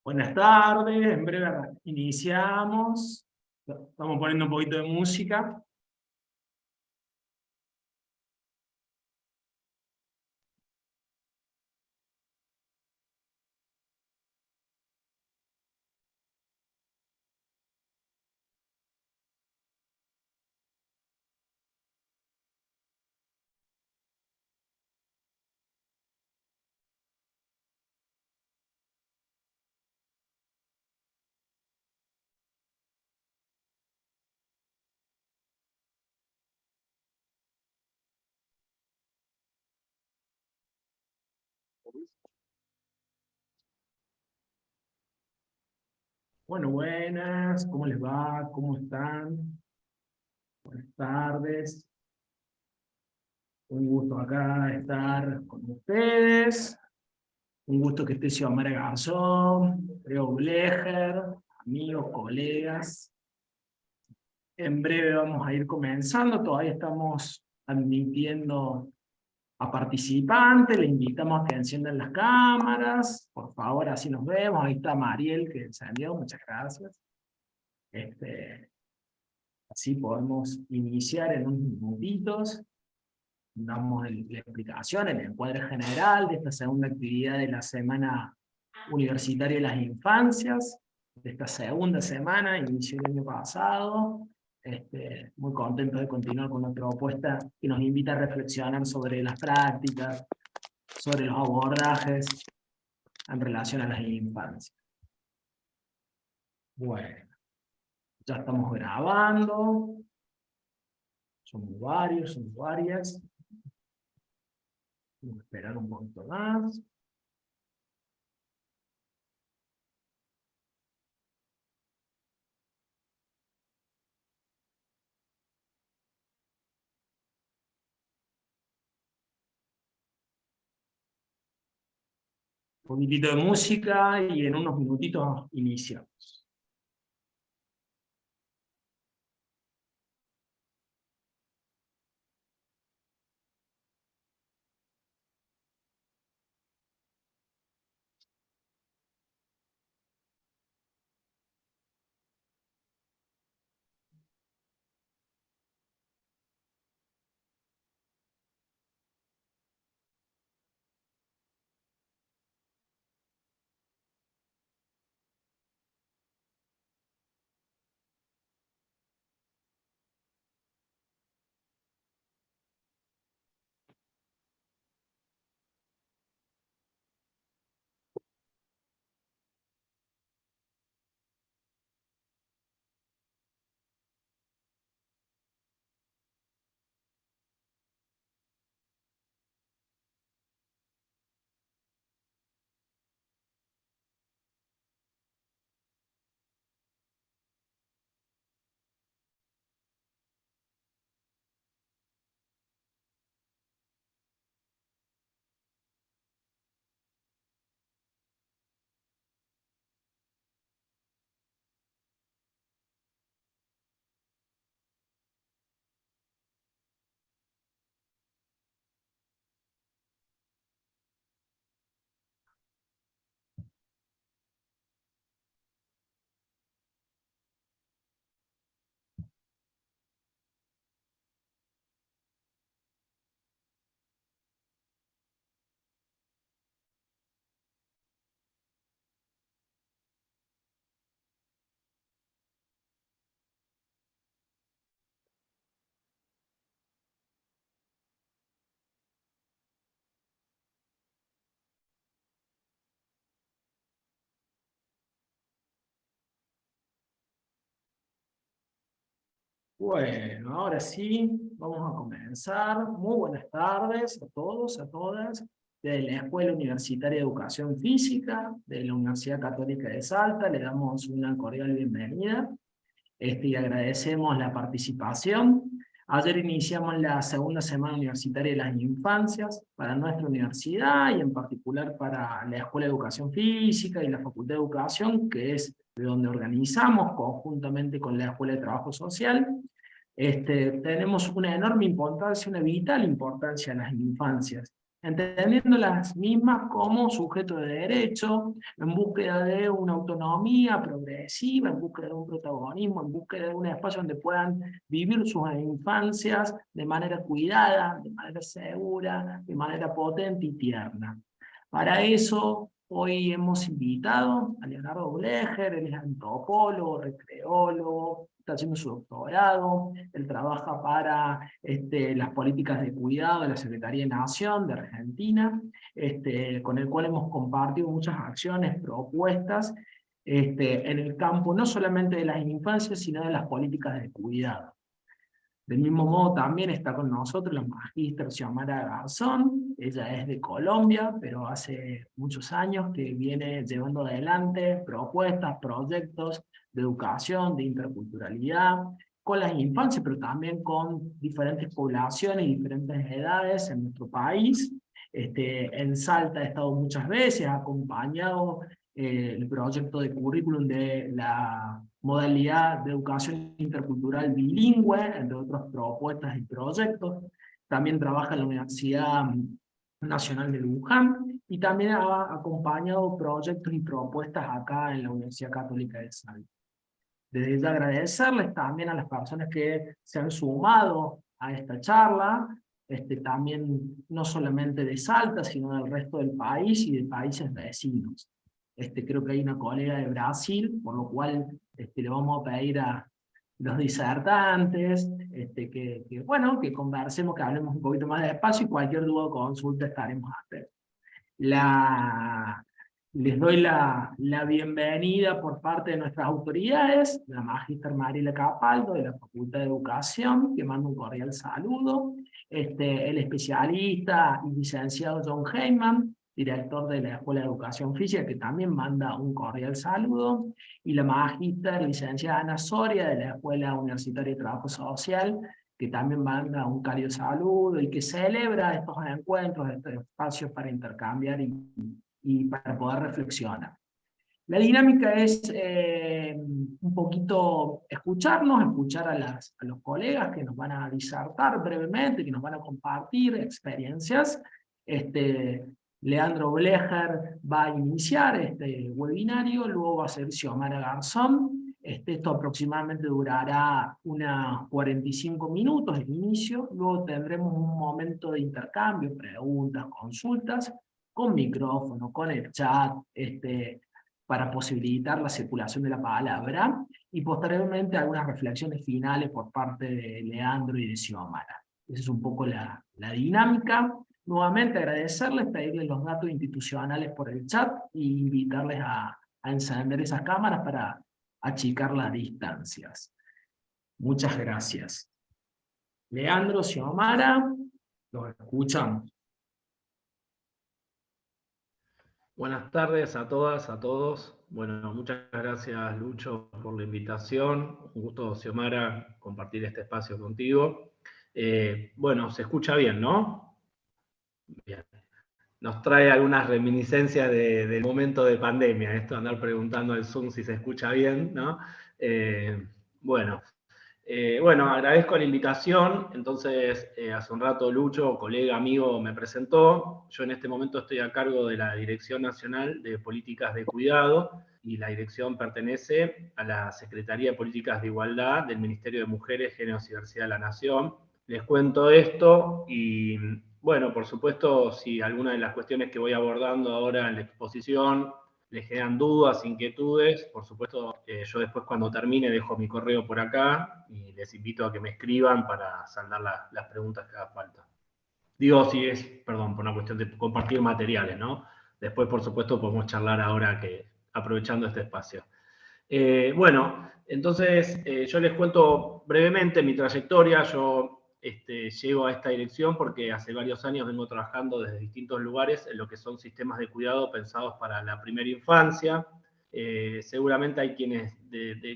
Buenas tardes, en breve iniciamos. Estamos poniendo un poquito de música. Bueno, buenas, ¿cómo les va? ¿Cómo están? Buenas tardes. Un gusto acá estar con ustedes. Un gusto que esté Xiomara Garzón, Leo Blecher, amigos, colegas. En breve vamos a ir comenzando, todavía estamos admitiendo a participantes, le invitamos a que enciendan las cámaras, por favor, así nos vemos. Ahí está Mariel que encendió, muchas gracias. Así podemos iniciar en unos minutitos. Damos la explicación, el encuadre general de esta segunda actividad de la Semana Universitaria de las Infancias, de esta segunda semana, inició el año pasado. Muy contento de continuar con una propuesta que nos invita a reflexionar sobre las prácticas, sobre los abordajes en relación a las infancias. Bueno, ya estamos grabando. Somos varios, somos varias. Vamos a esperar un poquito más. Un poquitito de música y en unos minutitos iniciamos. Bueno, ahora sí, vamos a comenzar. Muy buenas tardes a todos, a todas, de la Escuela Universitaria de Educación Física, de la Universidad Católica de Salta. Le damos una cordial bienvenida y agradecemos la participación. Ayer iniciamos la segunda semana universitaria de las infancias para nuestra universidad y en particular para la Escuela de Educación Física y la Facultad de Educación, que es de donde organizamos conjuntamente con la Escuela de Trabajo Social. Tenemos una enorme importancia, una vital importancia en las infancias. entendiendo las mismas como sujeto de derecho, en búsqueda de una autonomía progresiva, en búsqueda de un protagonismo, en búsqueda de un espacio donde puedan vivir sus infancias de manera cuidada, de manera segura, de manera potente y tierna. Para eso, hoy hemos invitado a Leonardo Blecher. Él es antropólogo, recreólogo, está haciendo su doctorado, él trabaja para las políticas de cuidado de la Secretaría de Nación de Argentina, con el cual hemos compartido muchas acciones, propuestas, en el campo no solamente de las infancias, sino de las políticas de cuidado. Del mismo modo también está con nosotros la magíster Xiomara Garzón. Ella es de Colombia, pero hace muchos años que viene llevando adelante propuestas, proyectos de educación, de interculturalidad, con las infancias, pero también con diferentes poblaciones y diferentes edades en nuestro país. En Salta ha estado muchas veces, ha acompañado el proyecto de currículum de la modalidad de educación intercultural bilingüe, entre otras propuestas y proyectos. También trabaja en la Universidad Nacional de Luján y también ha acompañado proyectos y propuestas acá en la Universidad Católica de Salta. Desde ya agradecerles también a las personas que se han sumado a esta charla, también no solamente de Salta, sino del resto del país y de países vecinos. Creo que hay una colega de Brasil, por lo cual le vamos a pedir a los disertantes bueno, que conversemos, que hablemos un poquito más despacio y cualquier duda o consulta estaremos atentos. Les doy la bienvenida por parte de nuestras autoridades, la magíster Mariela Capaldo de la Facultad de Educación, que manda un cordial saludo, el especialista y licenciado John Heyman, director de la Escuela de Educación Física, que también manda un cordial saludo, y la magíster licenciada Ana Soria de la Escuela Universitaria de Trabajo Social, que también manda un cálido saludo y que celebra estos encuentros, estos espacios para intercambiar y para poder reflexionar. La dinámica es un poquito escuchar a los colegas que nos van a disertar brevemente, que nos van a compartir experiencias. Leandro Blecher va a iniciar este webinario, luego va a ser Xiomara Garzón. Esto aproximadamente durará unos 45 minutos el inicio, luego tendremos un momento de intercambio, preguntas, consultas, con micrófono, con el chat, para posibilitar la circulación de la palabra, y posteriormente algunas reflexiones finales por parte de Leandro y de Xiomara. Esa es un poco la dinámica. Nuevamente agradecerles, pedirles los datos institucionales por el chat e invitarles a encender esas cámaras para achicar las distancias. Muchas gracias. Leandro, Xiomara, los escuchamos. Buenas tardes a todas, a todos. Bueno, muchas gracias Lucho por la invitación. Un gusto, Xiomara, compartir este espacio contigo. Bueno, se escucha bien, ¿no? Bien. Nos trae algunas reminiscencias del momento de pandemia, esto de andar preguntando al Zoom si se escucha bien, ¿no? Bueno, agradezco la invitación. Entonces, hace un rato Lucho, colega, amigo, me presentó. Yo en este momento estoy a cargo de la Dirección Nacional de Políticas de Cuidado y la dirección pertenece a la Secretaría de Políticas de Igualdad del Ministerio de Mujeres, Género y Diversidad de la Nación. Les cuento esto y, bueno, por supuesto, si alguna de las cuestiones que voy abordando ahora en la exposición les generan dudas, inquietudes, por supuesto, yo después cuando termine dejo mi correo por acá y les invito a que me escriban para saldar las preguntas que haga falta. Digo, si es, perdón, por una cuestión de compartir materiales, ¿no? Después, por supuesto, podemos charlar ahora aprovechando este espacio. Bueno, entonces yo les cuento brevemente mi trayectoria. Yo llego a esta dirección porque hace varios años vengo trabajando desde distintos lugares en lo que son sistemas de cuidado pensados para la primera infancia. Seguramente hay quienes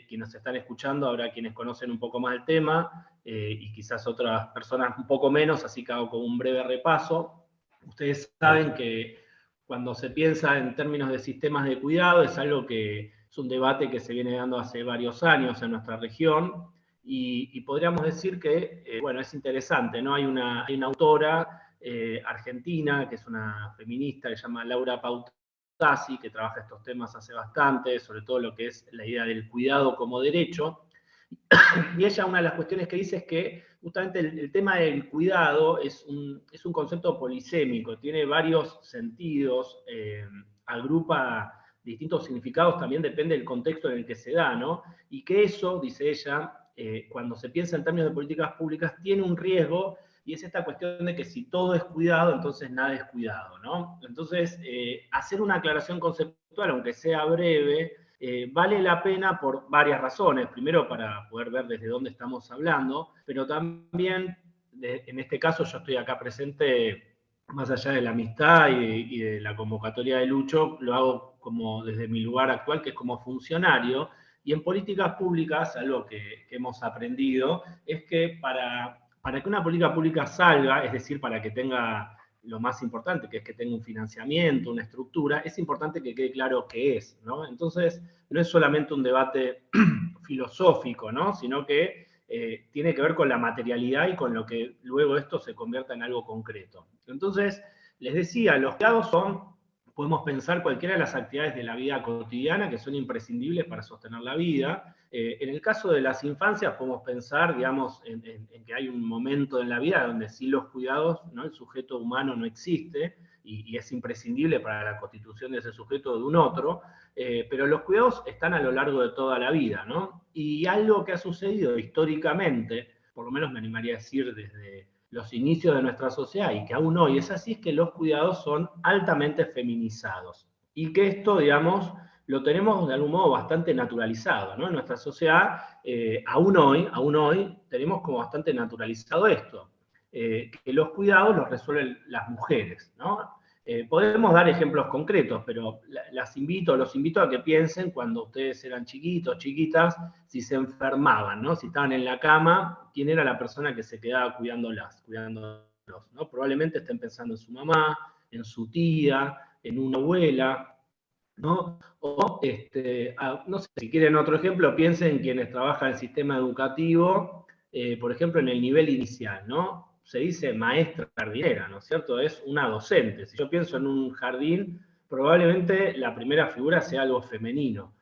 quienes están escuchando, habrá quienes conocen un poco más el tema y quizás otras personas un poco menos, así que hago como un breve repaso. Ustedes saben que cuando se piensa en términos de sistemas de cuidado es algo que es un debate que se viene dando hace varios años en nuestra región y podríamos decir que, bueno, es interesante, ¿no? Hay una autora argentina, que es una feminista que se llama Laura Pautasi, que trabaja estos temas hace bastante, sobre todo lo que es la idea del cuidado como derecho. Y ella, una de las cuestiones que dice es que justamente el tema del cuidado es un concepto polisémico, tiene varios sentidos, agrupa distintos significados, también depende del contexto en el que se da, ¿no? Y que eso, dice ella, cuando se piensa en términos de políticas públicas, tiene un riesgo, y es esta cuestión de que si todo es cuidado, entonces nada es cuidado, ¿no? Entonces, hacer una aclaración conceptual, aunque sea breve, vale la pena por varias razones. Primero, para poder ver desde dónde estamos hablando, pero también, en este caso, yo estoy acá presente, más allá de la amistad y de la convocatoria de Lucho, lo hago como desde mi lugar actual, que es como funcionario, y en políticas públicas, algo que hemos aprendido, es que para que una política pública salga, es decir, para que tenga lo más importante, que es que tenga un financiamiento, una estructura, es importante que quede claro qué es, ¿no? Entonces, no es solamente un debate filosófico, ¿no? Sino que tiene que ver con la materialidad y con lo que luego esto se convierta en algo concreto. Entonces, les decía, los cuidados son, podemos pensar cualquiera de las actividades de la vida cotidiana que son imprescindibles para sostener la vida. En el caso de las infancias podemos pensar, digamos, en que hay un momento en la vida donde sin los cuidados, ¿no? El sujeto humano no existe y es imprescindible para la constitución de ese sujeto de un otro, pero los cuidados están a lo largo de toda la vida, ¿no? Y algo que ha sucedido históricamente, por lo menos me animaría a decir desde los inicios de nuestra sociedad y que aún hoy es así, es que los cuidados son altamente feminizados. Y que esto, digamos, lo tenemos de algún modo bastante naturalizado, ¿no? En nuestra sociedad, aún hoy, tenemos como bastante naturalizado esto, que los cuidados los resuelven las mujeres, ¿no? Podemos dar ejemplos concretos, pero los invito a que piensen cuando ustedes eran chiquitos, chiquitas, si se enfermaban, ¿no? Si estaban en la cama, ¿quién era la persona que se quedaba cuidándolos, ¿no? Probablemente estén pensando en su mamá, en su tía, en una abuela, ¿no? O, no sé, si quieren otro ejemplo, piensen en quienes trabajan en el sistema educativo, por ejemplo, en el nivel inicial, ¿no? Se dice maestra jardinera, ¿no es cierto? Es una docente. Si yo pienso en un jardín, probablemente la primera figura sea algo femenino.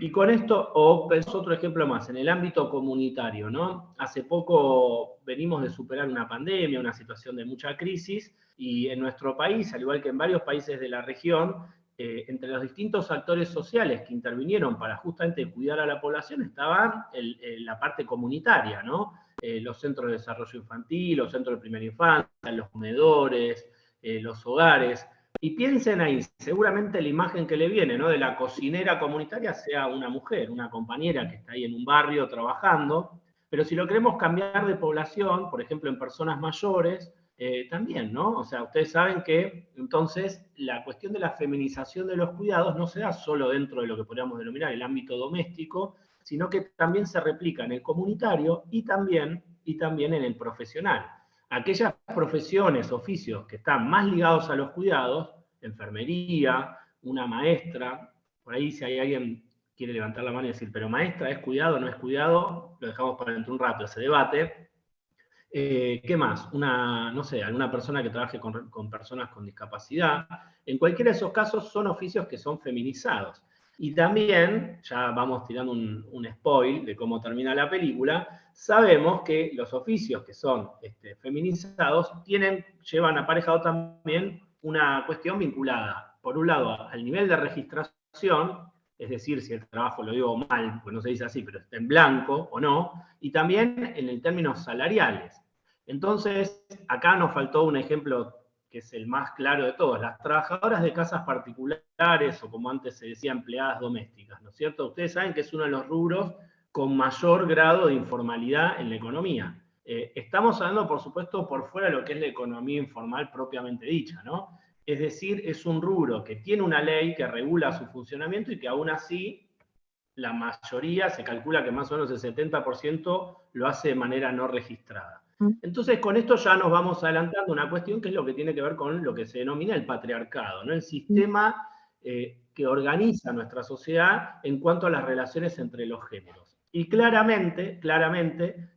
Y con esto, o pensó otro ejemplo más, en el ámbito comunitario, ¿no? Hace poco venimos de superar una pandemia, una situación de mucha crisis, y en nuestro país, al igual que en varios países de la región, entre los distintos actores sociales que intervinieron para justamente cuidar a la población estaban la parte comunitaria, ¿no? Los centros de desarrollo infantil, los centros de primera infancia, los comedores, los hogares. Y piensen ahí, seguramente la imagen que le viene, ¿no? De la cocinera comunitaria sea una mujer, una compañera que está ahí en un barrio trabajando, pero si lo queremos cambiar de población, por ejemplo en personas mayores, también, ¿no? O sea, ustedes saben que entonces la cuestión de la feminización de los cuidados no se da solo dentro de lo que podríamos denominar el ámbito doméstico, sino que también se replica en el comunitario y también en el profesional. Aquellas profesiones, oficios que están más ligados a los cuidados, enfermería, una maestra, por ahí si hay alguien quiere levantar la mano y decir, pero maestra, ¿es cuidado, no es cuidado? Lo dejamos para dentro de un rato, ese debate. ¿Qué más? No sé, alguna persona que trabaje con personas con discapacidad. En cualquiera de esos casos son oficios que son feminizados. Y también, ya vamos tirando un spoil de cómo termina la película, sabemos que los oficios que son feminizados llevan aparejado también una cuestión vinculada, por un lado, al nivel de registración, es decir, si el trabajo, lo digo mal, pues no se dice así, pero está en blanco o no, y también en términos salariales. Entonces, acá nos faltó un ejemplo que es el más claro de todos, las trabajadoras de casas particulares, o como antes se decía, empleadas domésticas, ¿no es cierto? Ustedes saben que es uno de los rubros con mayor grado de informalidad en la economía. Estamos hablando, por supuesto, por fuera de lo que es la economía informal propiamente dicha, ¿no? Es decir, es un rubro que tiene una ley que regula su funcionamiento y que aún así la mayoría, se calcula que más o menos el 70% lo hace de manera no registrada. Entonces, con esto ya nos vamos adelantando una cuestión que es lo que tiene que ver con lo que se denomina el patriarcado, ¿no? El sistema que organiza nuestra sociedad en cuanto a las relaciones entre los géneros. Y claramente,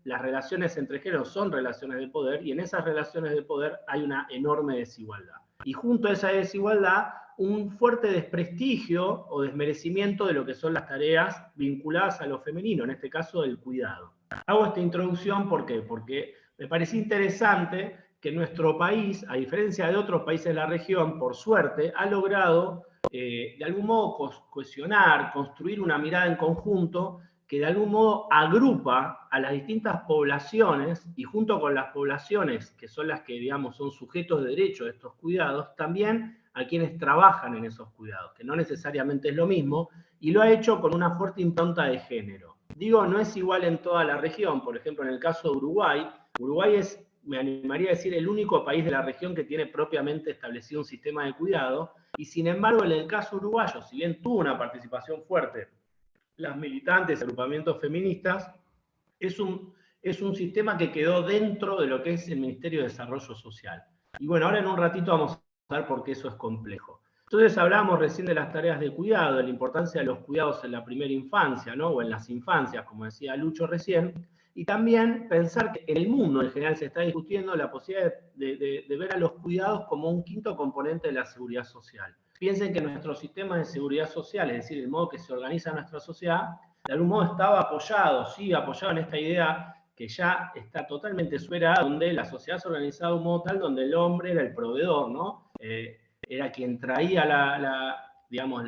las relaciones entre géneros son relaciones de poder, y en esas relaciones de poder hay una enorme desigualdad. Y junto a esa desigualdad, un fuerte desprestigio o desmerecimiento de lo que son las tareas vinculadas a lo femenino, en este caso del cuidado. Hago esta introducción, ¿por qué? Porque me parece interesante que nuestro país, a diferencia de otros países de la región, por suerte, ha logrado de algún modo cohesionar, construir una mirada en conjunto que de algún modo agrupa a las distintas poblaciones, y junto con las poblaciones que son las que, digamos, son sujetos de derecho de estos cuidados, también a quienes trabajan en esos cuidados, que no necesariamente es lo mismo, y lo ha hecho con una fuerte impronta de género. Digo, no es igual en toda la región. Por ejemplo, en el caso de Uruguay, Uruguay es, me animaría a decir, el único país de la región que tiene propiamente establecido un sistema de cuidado, y sin embargo, en el caso uruguayo, si bien tuvo una participación fuerte las militantes, agrupamientos feministas, es un sistema que quedó dentro de lo que es el Ministerio de Desarrollo Social. Y bueno, ahora en un ratito vamos a ver por qué eso es complejo. Entonces hablábamos recién de las tareas de cuidado, de la importancia de los cuidados en la primera infancia, ¿no? O en las infancias, como decía Lucho recién, y también pensar que en el mundo en general se está discutiendo la posibilidad de ver a los cuidados como un quinto componente de la seguridad social. Piensen que nuestro sistema de seguridad social, es decir, el modo que se organiza nuestra sociedad, de algún modo estaba apoyado, sigue apoyado en esta idea que ya está totalmente superada, donde la sociedad se organizaba de un modo tal donde el hombre era el proveedor, ¿no? Era quien traía digamos,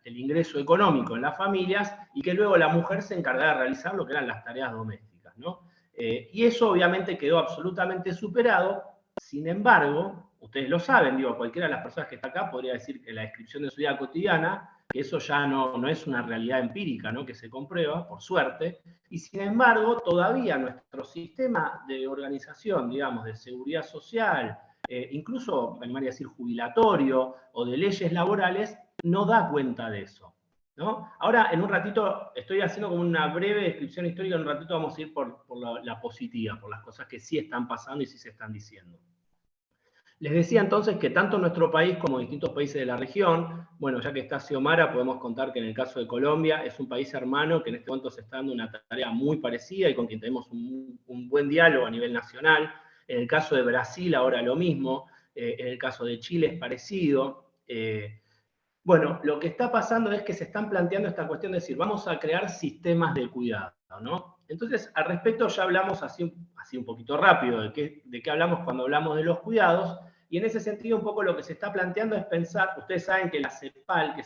el ingreso económico en las familias, y que luego la mujer se encargaba de realizar lo que eran las tareas domésticas, ¿no? Y eso obviamente quedó absolutamente superado. Sin embargo, ustedes lo saben, digo, cualquiera de las personas que está acá podría decir que la descripción de su vida cotidiana, que eso ya no es una realidad empírica, ¿no? Que se comprueba, por suerte, y sin embargo, todavía nuestro sistema de organización, digamos, de seguridad social, incluso, me animaría a decir, jubilatorio o de leyes laborales, no da cuenta de eso, ¿no? Ahora, en un ratito, estoy haciendo como una breve descripción histórica, en un ratito vamos a ir por la positiva, por las cosas que sí están pasando y sí se están diciendo. Les decía entonces que tanto nuestro país como distintos países de la región, bueno, ya que está Xiomara, podemos contar que en el caso de Colombia es un país hermano que en este momento se está dando una tarea muy parecida y con quien tenemos un buen diálogo a nivel nacional. En el caso de Brasil ahora lo mismo, en el caso de Chile es parecido. Bueno, lo que está pasando es que se están planteando esta cuestión de decir, vamos a crear sistemas de cuidado, ¿no? Entonces, al respecto ya hablamos así un poquito rápido de qué hablamos cuando hablamos de los cuidados, y en ese sentido un poco lo que se está planteando es pensar, ustedes saben que la CEPAL, que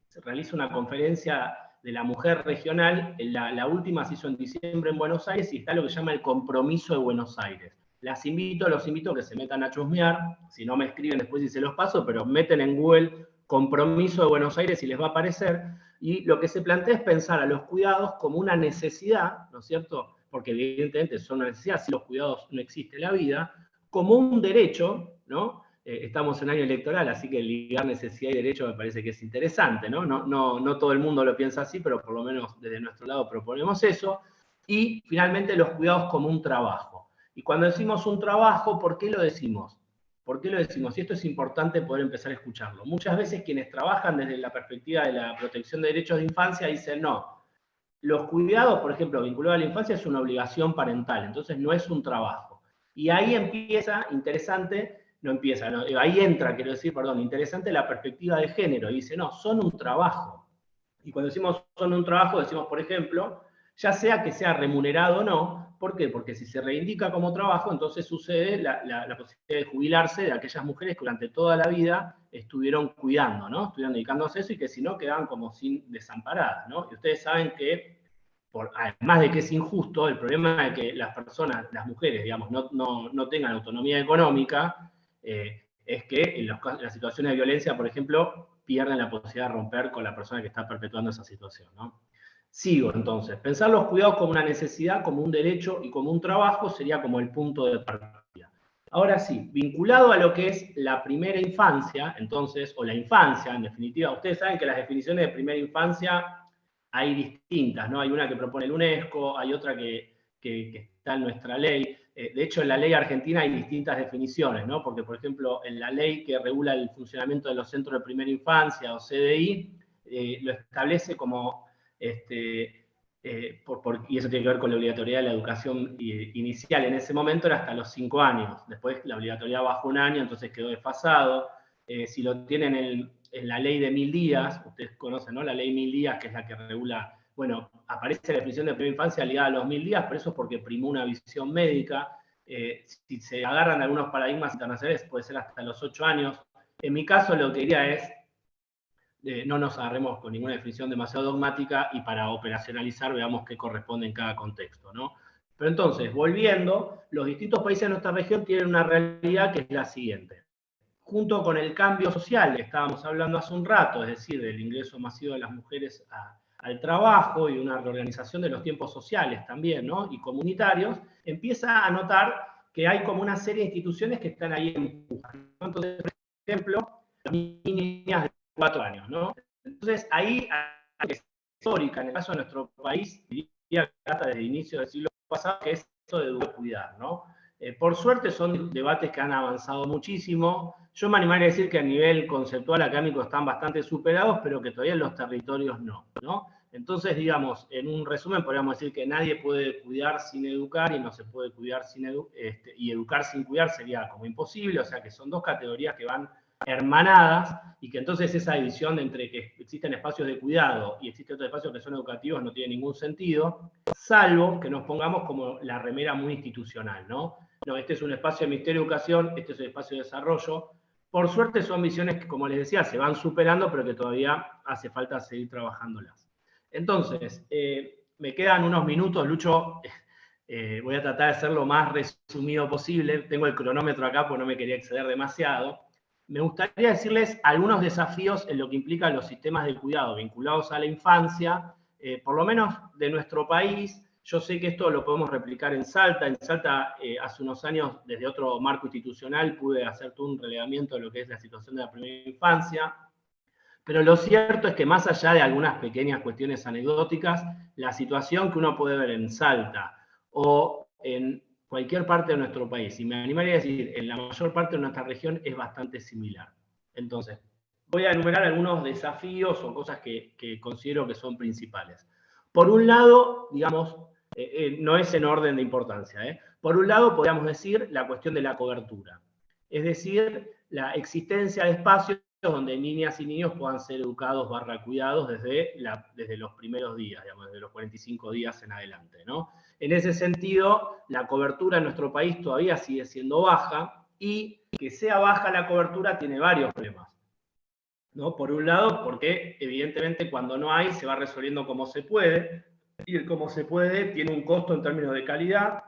se realiza una conferencia de la mujer regional, la última se hizo en diciembre en Buenos Aires, y está lo que se llama el Compromiso de Buenos Aires. Los invito a que se metan a chusmear, si no me escriben después y se los paso, pero meten en Google Compromiso de Buenos Aires y les va a aparecer, y lo que se plantea es pensar a los cuidados como una necesidad, ¿no es cierto? Porque evidentemente son una necesidad, si los cuidados no existe la vida, como un derecho, ¿no? Estamos en año electoral, así que ligar necesidad y derecho me parece que es interesante, ¿no? No todo el mundo lo piensa así, pero por lo menos desde nuestro lado proponemos eso, y finalmente los cuidados como un trabajo. Y cuando decimos un trabajo, ¿por qué lo decimos? ¿Por qué lo decimos? Y esto es importante poder empezar a escucharlo. Muchas veces quienes trabajan desde la perspectiva de la protección de derechos de infancia dicen, no, los cuidados, por ejemplo, vinculados a la infancia es una obligación parental, entonces no es un trabajo. Y ahí empieza, interesante, no empieza, no, ahí entra, quiero decir, perdón, interesante la perspectiva de género. Y dice, no, son un trabajo. Y cuando decimos son un trabajo, decimos, por ejemplo, ya sea que sea remunerado o no. ¿Por qué? Porque si se reivindica como trabajo, entonces sucede la posibilidad de jubilarse de aquellas mujeres que durante toda la vida estuvieron cuidando, ¿no? Estuvieron dedicándose a eso, y que si no quedaban como sin desamparadas, ¿no? Y ustedes saben que, además de que es injusto, el problema de que las personas, las mujeres, digamos, no tengan autonomía económica, es que en las situaciones de violencia, por ejemplo, pierden la posibilidad de romper con la persona que está perpetuando esa situación, ¿no? Sigo entonces. Pensar los cuidados como una necesidad, como un derecho y como un trabajo sería como el punto de partida. Ahora sí, vinculado a lo que es la primera infancia, entonces, o la infancia, en definitiva, ustedes saben que las definiciones de primera infancia hay distintas, ¿no? Hay una que propone el UNESCO, hay otra que está en nuestra ley. De hecho, en la ley argentina hay distintas definiciones, ¿no? Porque, por ejemplo, en la ley que regula el funcionamiento de los centros de primera infancia, o CDI, lo establece como y eso tiene que ver con la obligatoriedad de la educación inicial. En ese momento era hasta los 5 años, después la obligatoriedad bajó 1 año, entonces quedó desfasado. Si lo tienen en la ley de 1000 días, ustedes conocen, ¿no? La ley 1000 días, que es la que regula, bueno, aparece la definición de primera infancia ligada a los 1000 días, pero eso es porque primó una visión médica. Si se agarran algunos paradigmas internacionales, puede ser hasta los 8 años. En mi caso, lo que diría es, no nos agarremos con ninguna definición demasiado dogmática y para operacionalizar veamos qué corresponde en cada contexto, ¿no? Pero entonces, volviendo, los distintos países de nuestra región tienen una realidad que es la siguiente. Junto con el cambio social que estábamos hablando hace un rato, es decir, del ingreso masivo de las mujeres al trabajo y una reorganización de los tiempos sociales también, ¿no? Y comunitarios, empieza a notar que hay como una serie de instituciones que están ahí empujando. Entonces, por ejemplo, las niñas de 4 años, ¿no? Entonces, ahí hay una histórica, en el caso de nuestro país, diría que data desde el inicio del siglo pasado, que es esto de educar y cuidar, ¿no? Por suerte son debates que han avanzado muchísimo. Yo me animaría a decir que a nivel conceptual académico están bastante superados, pero que todavía en los territorios no, ¿no? Entonces, digamos, en un resumen podríamos decir que nadie puede cuidar sin educar y no se puede cuidar sin y educar sin cuidar sería como imposible, o sea que son dos categorías que van hermanadas y que entonces esa división entre que existen espacios de cuidado y existen otros espacios que son educativos no tiene ningún sentido, salvo que nos pongamos como la remera muy institucional, ¿no? No, este es un espacio de Ministerio de Educación, este es un espacio de desarrollo. Por suerte son visiones que, como les decía, se van superando, pero que todavía hace falta seguir trabajándolas. Entonces, me quedan unos minutos, Lucho, voy a tratar de ser lo más resumido posible. Tengo el cronómetro acá porque no me quería exceder demasiado. Me gustaría decirles algunos desafíos en lo que implican los sistemas de cuidado vinculados a la infancia, por lo menos de nuestro país. Yo sé que esto lo podemos replicar en Salta. En Salta, hace unos años, desde otro marco institucional, pude hacer todo un relevamiento de lo que es la situación de la primera infancia. Pero lo cierto es que más allá de algunas pequeñas cuestiones anecdóticas, la situación que uno puede ver en Salta o en cualquier parte de nuestro país, y me animaría a decir, en la mayor parte de nuestra región, es bastante similar. Entonces, voy a enumerar algunos desafíos o cosas que considero que son principales. Por un lado, digamos, no es en orden de importancia. Por un lado, podríamos decir la cuestión de la cobertura. Es decir, la existencia de espacios donde niñas y niños puedan ser educados / cuidados desde los primeros días, digamos, desde los 45 días en adelante, ¿no? En ese sentido, la cobertura en nuestro país todavía sigue siendo baja, y que sea baja la cobertura tiene varios problemas, ¿no? Por un lado, porque evidentemente cuando no hay se va resolviendo como se puede, y el como se puede tiene un costo en términos de calidad,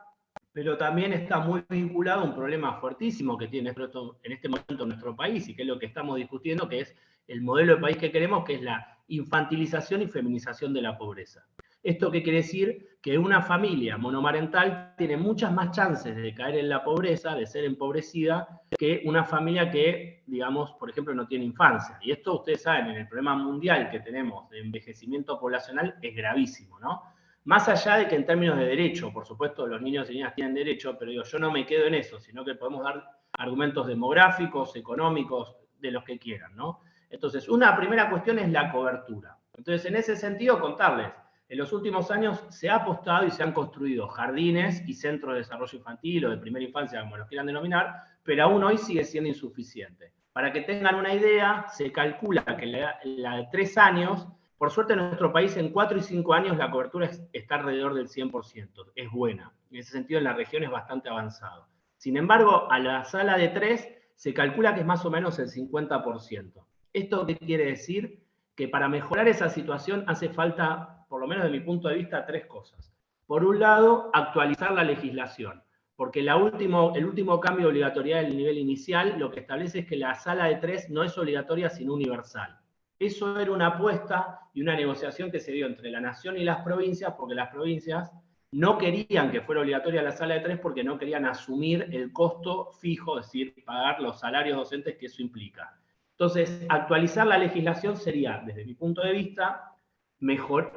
pero también está muy vinculado a un problema fuertísimo que tiene en este momento nuestro país, y que es lo que estamos discutiendo, que es el modelo de país que queremos, que es la infantilización y feminización de la pobreza. ¿Esto qué quiere decir? Que una familia monomarental tiene muchas más chances de caer en la pobreza, de ser empobrecida, que una familia que, digamos, por ejemplo, no tiene infancia. Y esto, ustedes saben, en el problema mundial que tenemos de envejecimiento poblacional es gravísimo, ¿no? Más allá de que en términos de derecho, por supuesto, los niños y niñas tienen derecho, pero digo, yo no me quedo en eso, sino que podemos dar argumentos demográficos, económicos, de los que quieran, ¿no? Entonces, una primera cuestión es la cobertura. Entonces, en ese sentido, contarles, en los últimos años se ha apostado y se han construido jardines y centros de desarrollo infantil o de primera infancia, como los quieran denominar, pero aún hoy sigue siendo insuficiente. Para que tengan una idea, se calcula que la de 3 años, por suerte en nuestro país en 4 y 5 años la cobertura está alrededor del 100%, es buena. En ese sentido en la región es bastante avanzado. Sin embargo, a la sala de 3 se calcula que es más o menos el 50%. ¿Esto qué quiere decir? Que para mejorar esa situación hace falta, por lo menos de mi punto de vista, 3 cosas. Por un lado, actualizar la legislación, porque el último cambio de obligatoriedad del nivel inicial lo que establece es que la sala de 3 no es obligatoria sino universal. Eso era una apuesta y una negociación que se dio entre la nación y las provincias, porque las provincias no querían que fuera obligatoria la sala de 3 porque no querían asumir el costo fijo, es decir, pagar los salarios docentes que eso implica. Entonces, actualizar la legislación sería, desde mi punto de vista, mejor,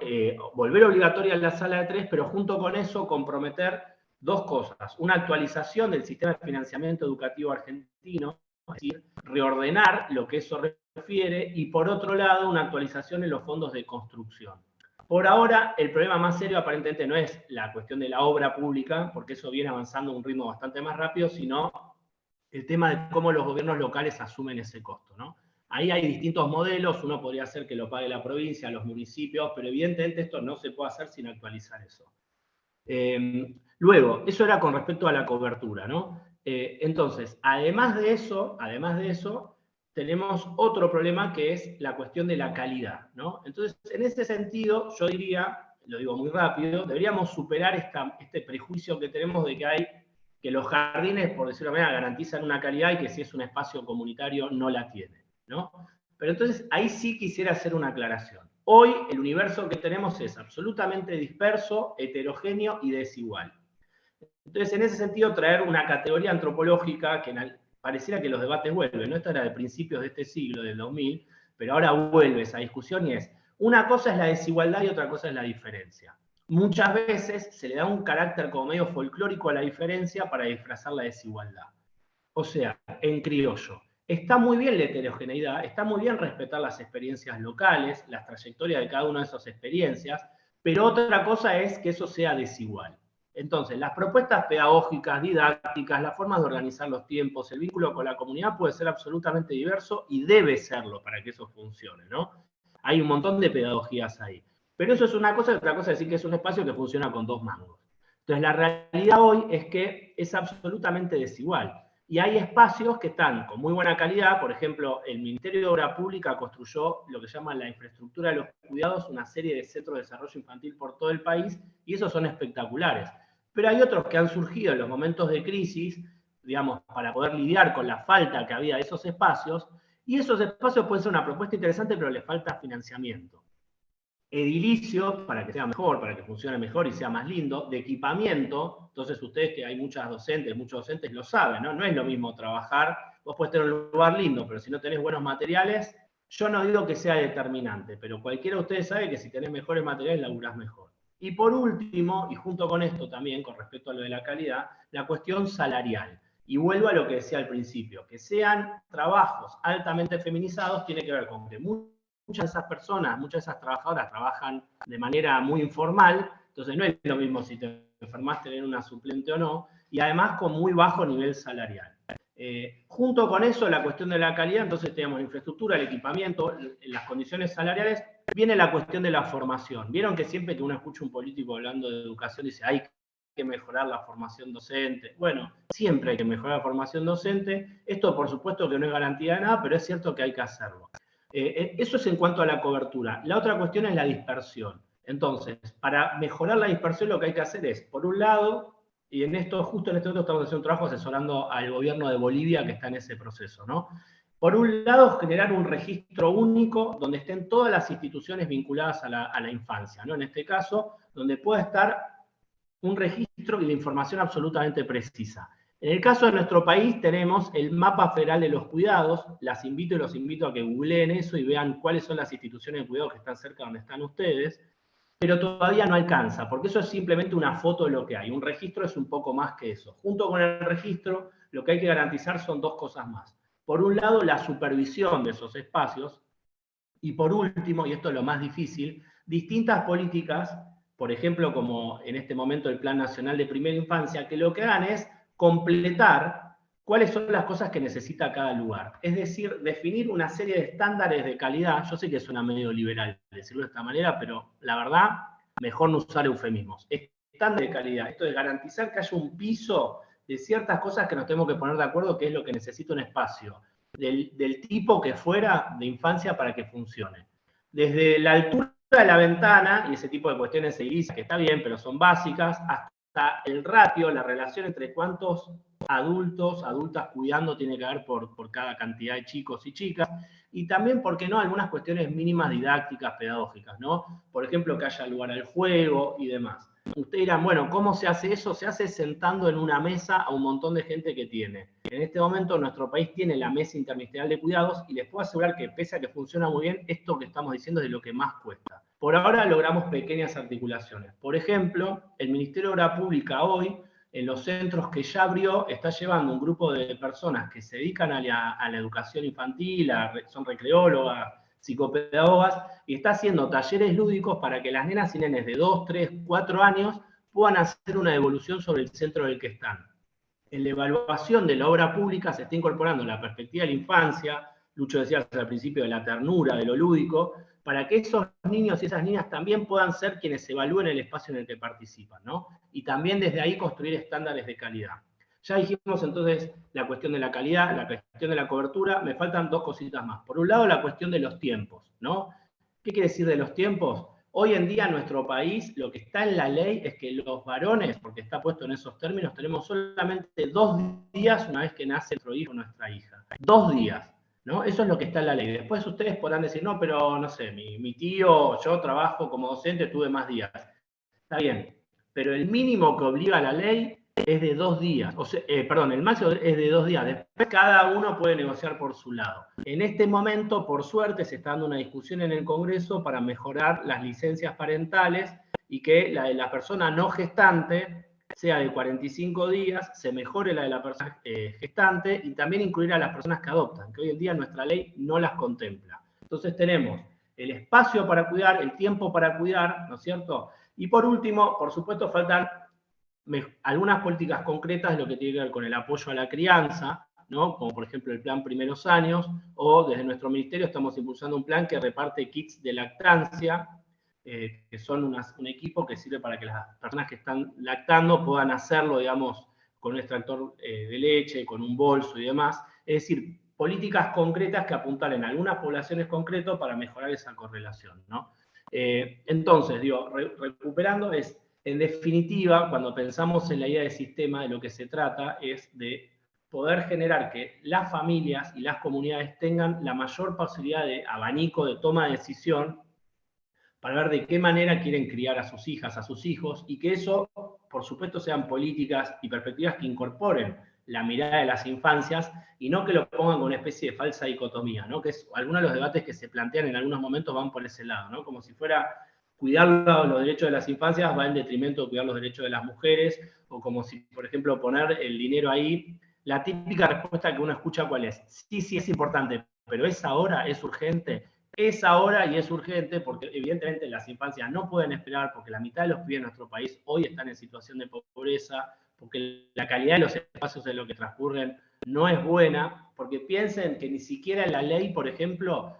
volver obligatoria la sala de 3, pero junto con eso comprometer 2 cosas. Una actualización del sistema de financiamiento educativo argentino, es decir, reordenar lo que eso refiere, y por otro lado, una actualización en los fondos de construcción. Por ahora, el problema más serio aparentemente no es la cuestión de la obra pública, porque eso viene avanzando a un ritmo bastante más rápido, sino el tema de cómo los gobiernos locales asumen ese costo, ¿no? Ahí hay distintos modelos, uno podría hacer que lo pague la provincia, los municipios, pero evidentemente esto no se puede hacer sin actualizar eso. Luego, eso era con respecto a la cobertura, ¿no? Entonces, además de eso, tenemos otro problema que es la cuestión de la calidad, ¿no? Entonces, en ese sentido, yo diría, lo digo muy rápido, deberíamos superar este prejuicio que tenemos de que los jardines, por decirlo de manera, garantizan una calidad y que si es un espacio comunitario no la tiene, ¿no? Pero entonces, ahí sí quisiera hacer una aclaración. Hoy el universo que tenemos es absolutamente disperso, heterogéneo y desigual. Entonces, en ese sentido, traer una categoría antropológica que pareciera que los debates vuelven, ¿no? Esta era de principios de este siglo, del 2000, pero ahora vuelve esa discusión y es, una cosa es la desigualdad y otra cosa es la diferencia. Muchas veces se le da un carácter como medio folclórico a la diferencia para disfrazar la desigualdad. O sea, en criollo, está muy bien la heterogeneidad, está muy bien respetar las experiencias locales, las trayectorias de cada una de esas experiencias, pero otra cosa es que eso sea desigual. Entonces, las propuestas pedagógicas, didácticas, las formas de organizar los tiempos, el vínculo con la comunidad puede ser absolutamente diverso y debe serlo para que eso funcione, ¿no? Hay un montón de pedagogías ahí. Pero eso es una cosa y otra cosa es decir que es un espacio que funciona con dos mangos. Entonces, la realidad hoy es que es absolutamente desigual. Y hay espacios que están con muy buena calidad, por ejemplo, el Ministerio de Obra Pública construyó lo que llaman la infraestructura de los cuidados, una serie de centros de desarrollo infantil por todo el país, y esos son espectaculares. Pero hay otros que han surgido en los momentos de crisis, digamos, para poder lidiar con la falta que había de esos espacios, y esos espacios pueden ser una propuesta interesante, pero les falta financiamiento. Edilicio, para que sea mejor, para que funcione mejor y sea más lindo, de equipamiento, entonces ustedes que hay muchos docentes lo saben, ¿no? No es lo mismo trabajar, vos podés tener un lugar lindo, pero si no tenés buenos materiales, yo no digo que sea determinante, pero cualquiera de ustedes sabe que si tenés mejores materiales, laburás mejor. Y por último, y junto con esto también, con respecto a lo de la calidad, la cuestión salarial. Y vuelvo a lo que decía al principio, que sean trabajos altamente feminizados tiene que ver con que muchas de esas personas, muchas de esas trabajadoras trabajan de manera muy informal, entonces no es lo mismo si te enfermaste tener una suplente o no, y además con muy bajo nivel salarial. Junto con eso, la cuestión de la calidad, entonces tenemos la infraestructura, el equipamiento, las condiciones salariales, viene la cuestión de la formación. Vieron que siempre que uno escucha un político hablando de educación dice, hay que mejorar la formación docente. Bueno, siempre hay que mejorar la formación docente. Esto por supuesto que no es garantía de nada, pero es cierto que hay que hacerlo. Eso es en cuanto a la cobertura. La otra cuestión es la dispersión. Entonces, para mejorar la dispersión lo que hay que hacer es, por un lado, y justo en este momento estamos haciendo un trabajo asesorando al gobierno de Bolivia que está en ese proceso, ¿no? Por un lado, generar un registro único donde estén todas las instituciones vinculadas a la infancia, ¿no? En este caso, donde pueda estar un registro y la información absolutamente precisa. En el caso de nuestro país tenemos el Mapa Federal de los Cuidados, las invito y los invito a que googleen eso y vean cuáles son las instituciones de cuidado que están cerca donde están ustedes, pero todavía no alcanza, porque eso es simplemente una foto de lo que hay. Un registro es un poco más que eso. Junto con el registro, lo que hay que garantizar son dos cosas más. Por un lado, la supervisión de esos espacios, y por último, y esto es lo más difícil, distintas políticas, por ejemplo, como en este momento el Plan Nacional de Primera Infancia, que lo que hagan es completar cuáles son las cosas que necesita cada lugar. Es decir, definir una serie de estándares de calidad. Yo sé que suena medio liberal decirlo de esta manera, pero la verdad, mejor no usar eufemismos. Estándares de calidad. Esto es garantizar que haya un piso de ciertas cosas que nos tenemos que poner de acuerdo, que es lo que necesita un espacio, del tipo que fuera de infancia para que funcione. Desde la altura de la ventana, y ese tipo de cuestiones se dice que está bien, pero son básicas, hasta el ratio, la relación entre cuántos adultos, adultas cuidando tiene que haber por cada cantidad de chicos y chicas, y también, ¿por qué no?, algunas cuestiones mínimas didácticas, pedagógicas, ¿no? Por ejemplo, que haya lugar al juego y demás. Ustedes dirán, bueno, ¿cómo se hace eso? Se hace sentando en una mesa a un montón de gente que tiene. En este momento nuestro país tiene la Mesa Interministerial de Cuidados y les puedo asegurar que pese a que funciona muy bien, esto que estamos diciendo es de lo que más cuesta. Por ahora logramos pequeñas articulaciones. Por ejemplo, el Ministerio de Obra Pública hoy, en los centros que ya abrió, está llevando un grupo de personas que se dedican a la educación infantil, son recreólogas, psicopedagogas, y está haciendo talleres lúdicos para que las nenas y nenes de 2, 3, 4 años puedan hacer una evolución sobre el centro del que están. En la evaluación de la obra pública se está incorporando la perspectiva de la infancia, Lucho decía al principio de la ternura, de lo lúdico, para que esos niños y esas niñas también puedan ser quienes evalúen el espacio en el que participan, ¿no? Y también desde ahí construir estándares de calidad. Ya dijimos entonces la cuestión de la calidad, la cuestión de la cobertura, me faltan dos cositas más. Por un lado, la cuestión de los tiempos, ¿no? ¿Qué quiere decir de los tiempos? Hoy en día en nuestro país lo que está en la ley es que los varones, porque está puesto en esos términos, tenemos solamente 2 días una vez que nace nuestro hijo o nuestra hija. 2 días, ¿no? Eso es lo que está en la ley. Después ustedes podrán decir, no, pero no sé, mi tío, yo trabajo como docente, tuve más días. Está bien, pero el mínimo que obliga la ley es de 2 días, o sea, perdón, el máximo es de 2 días, después cada uno puede negociar por su lado. En este momento, por suerte, se está dando una discusión en el Congreso para mejorar las licencias parentales y que la de la persona no gestante sea de 45 días, se mejore la de la persona gestante y también incluir a las personas que adoptan, que hoy en día nuestra ley no las contempla. Entonces tenemos el espacio para cuidar, el tiempo para cuidar, ¿no es cierto? Y por último, por supuesto, faltan algunas políticas concretas de lo que tiene que ver con el apoyo a la crianza, ¿no? Como por ejemplo el plan Primeros Años, o desde nuestro ministerio estamos impulsando un plan que reparte kits de lactancia, que son un equipo que sirve para que las personas que están lactando puedan hacerlo, digamos, con un extractor de leche, con un bolso y demás. Es decir, políticas concretas que apuntalen a algunas poblaciones concretas para mejorar esa correlación, ¿no? Entonces, digo, recuperando es, en definitiva, cuando pensamos en la idea de sistema, de lo que se trata es de poder generar que las familias y las comunidades tengan la mayor posibilidad de abanico de toma de decisión para ver de qué manera quieren criar a sus hijas, a sus hijos, y que eso, por supuesto, sean políticas y perspectivas que incorporen la mirada de las infancias y no que lo pongan con una especie de falsa dicotomía, ¿no? Que es, algunos de los debates que se plantean en algunos momentos van por ese lado, ¿no? Como si fuera cuidar los derechos de las infancias va en detrimento de cuidar los derechos de las mujeres, o como si, por ejemplo, poner el dinero ahí. La típica respuesta que uno escucha, ¿cuál es? Sí, sí, es importante, pero ¿es ahora? ¿Es urgente? Es ahora y es urgente porque evidentemente las infancias no pueden esperar porque la mitad de los pibes de nuestro país hoy están en situación de pobreza, porque la calidad de los espacios en los que transcurren no es buena, porque piensen que ni siquiera en la ley, por ejemplo,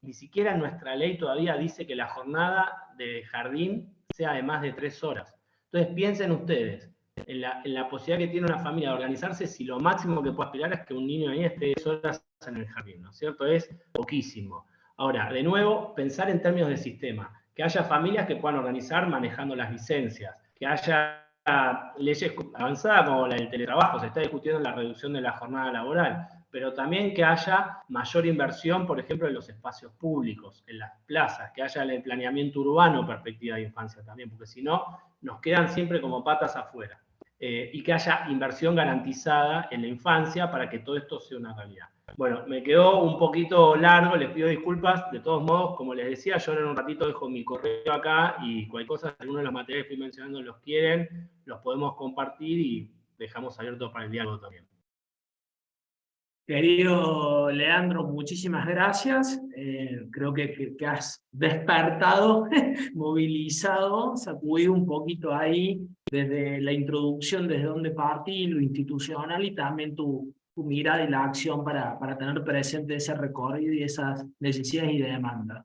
ni siquiera nuestra ley todavía dice que la jornada de jardín sea de más de 3 horas. Entonces piensen ustedes en la posibilidad que tiene una familia de organizarse si lo máximo que puede aspirar es que un niño ahí esté 3 horas en el jardín, ¿no es cierto? Es poquísimo. Ahora, de nuevo, pensar en términos de sistema, que haya familias que puedan organizar manejando las licencias, que haya leyes avanzadas como la del teletrabajo, se está discutiendo la reducción de la jornada laboral, pero también que haya mayor inversión, por ejemplo, en los espacios públicos, en las plazas, que haya el planeamiento urbano, perspectiva de infancia también, porque si no, nos quedan siempre como patas afuera. Y que haya inversión garantizada en la infancia para que todo esto sea una realidad. Bueno, me quedó un poquito largo, les pido disculpas. De todos modos, como les decía, yo en un ratito dejo mi correo acá y cualquier cosa, si alguno de los materiales que estoy mencionando los quieren, los podemos compartir y dejamos abiertos para el diálogo también. Querido Leandro, muchísimas gracias. Creo que has despertado, movilizado, sacudido un poquito ahí desde la introducción, desde dónde partí, lo institucional y también tu mirada y la acción para tener presente ese recorrido y esas necesidades y demandas.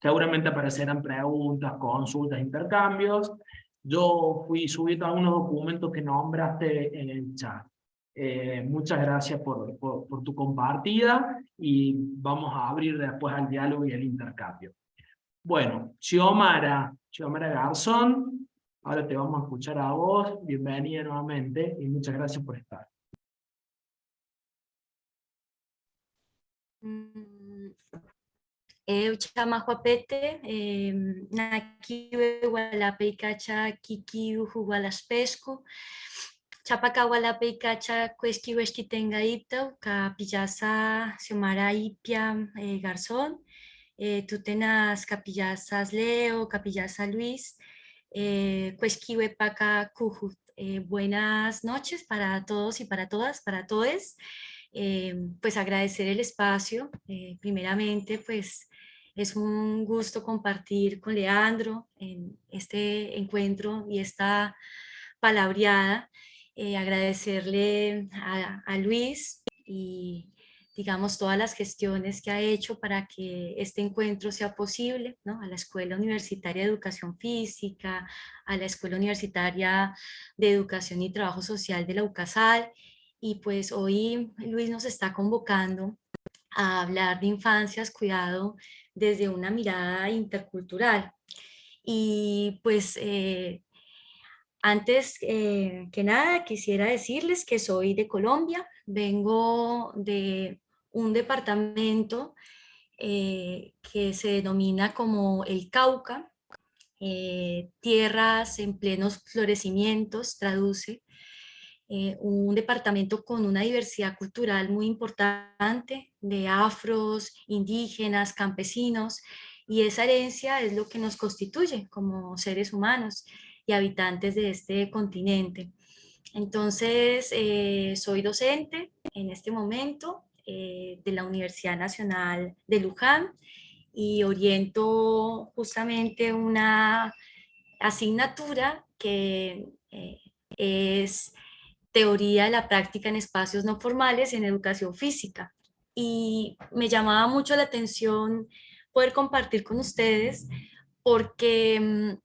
Seguramente aparecerán preguntas, consultas, intercambios. Yo fui subiendo algunos documentos que nombraste en el chat. Muchas gracias por tu compartida y vamos a abrir después al diálogo y al intercambio. Bueno, Xiomara Garzón, ahora te vamos a escuchar a vos. Bienvenida nuevamente y muchas gracias por estar. Eu chama Juapete, nakiwe Gualapeikacha kikiu Gualaspesco, Chapaca Gualapeikacha Cuesquiu Estitenga Iptau, Capillasa Xiomara Ipia Garzón, Tutenas Capillazas Leo, Capillasa Luis, Cuesquiu Paca Cujut. Buenas noches para todos y para todas, para todes. Pues agradecer el espacio, primeramente pues Es un gusto compartir con Leandro en este encuentro y esta palabreada. Agradecerle a Luis y digamos todas las gestiones que ha hecho para que este encuentro sea posible, ¿no? A la Escuela Universitaria de Educación Física, a la Escuela Universitaria de Educación y Trabajo Social de la UCASAL, y pues hoy Luis nos está convocando a hablar de infancias, cuidado desde una mirada intercultural. Y pues antes que nada quisiera decirles que soy de Colombia, vengo de un departamento que se denomina como el Cauca, tierras en plenos florecimientos, traduce, un departamento con una diversidad cultural muy importante de afros, indígenas, campesinos, y esa herencia es lo que nos constituye como seres humanos y habitantes de este continente. Entonces, soy docente en este momento de la Universidad Nacional de Luján y oriento justamente una asignatura que es teoría de la práctica en espacios no formales en educación física. Y me llamaba mucho la atención poder compartir con ustedes porque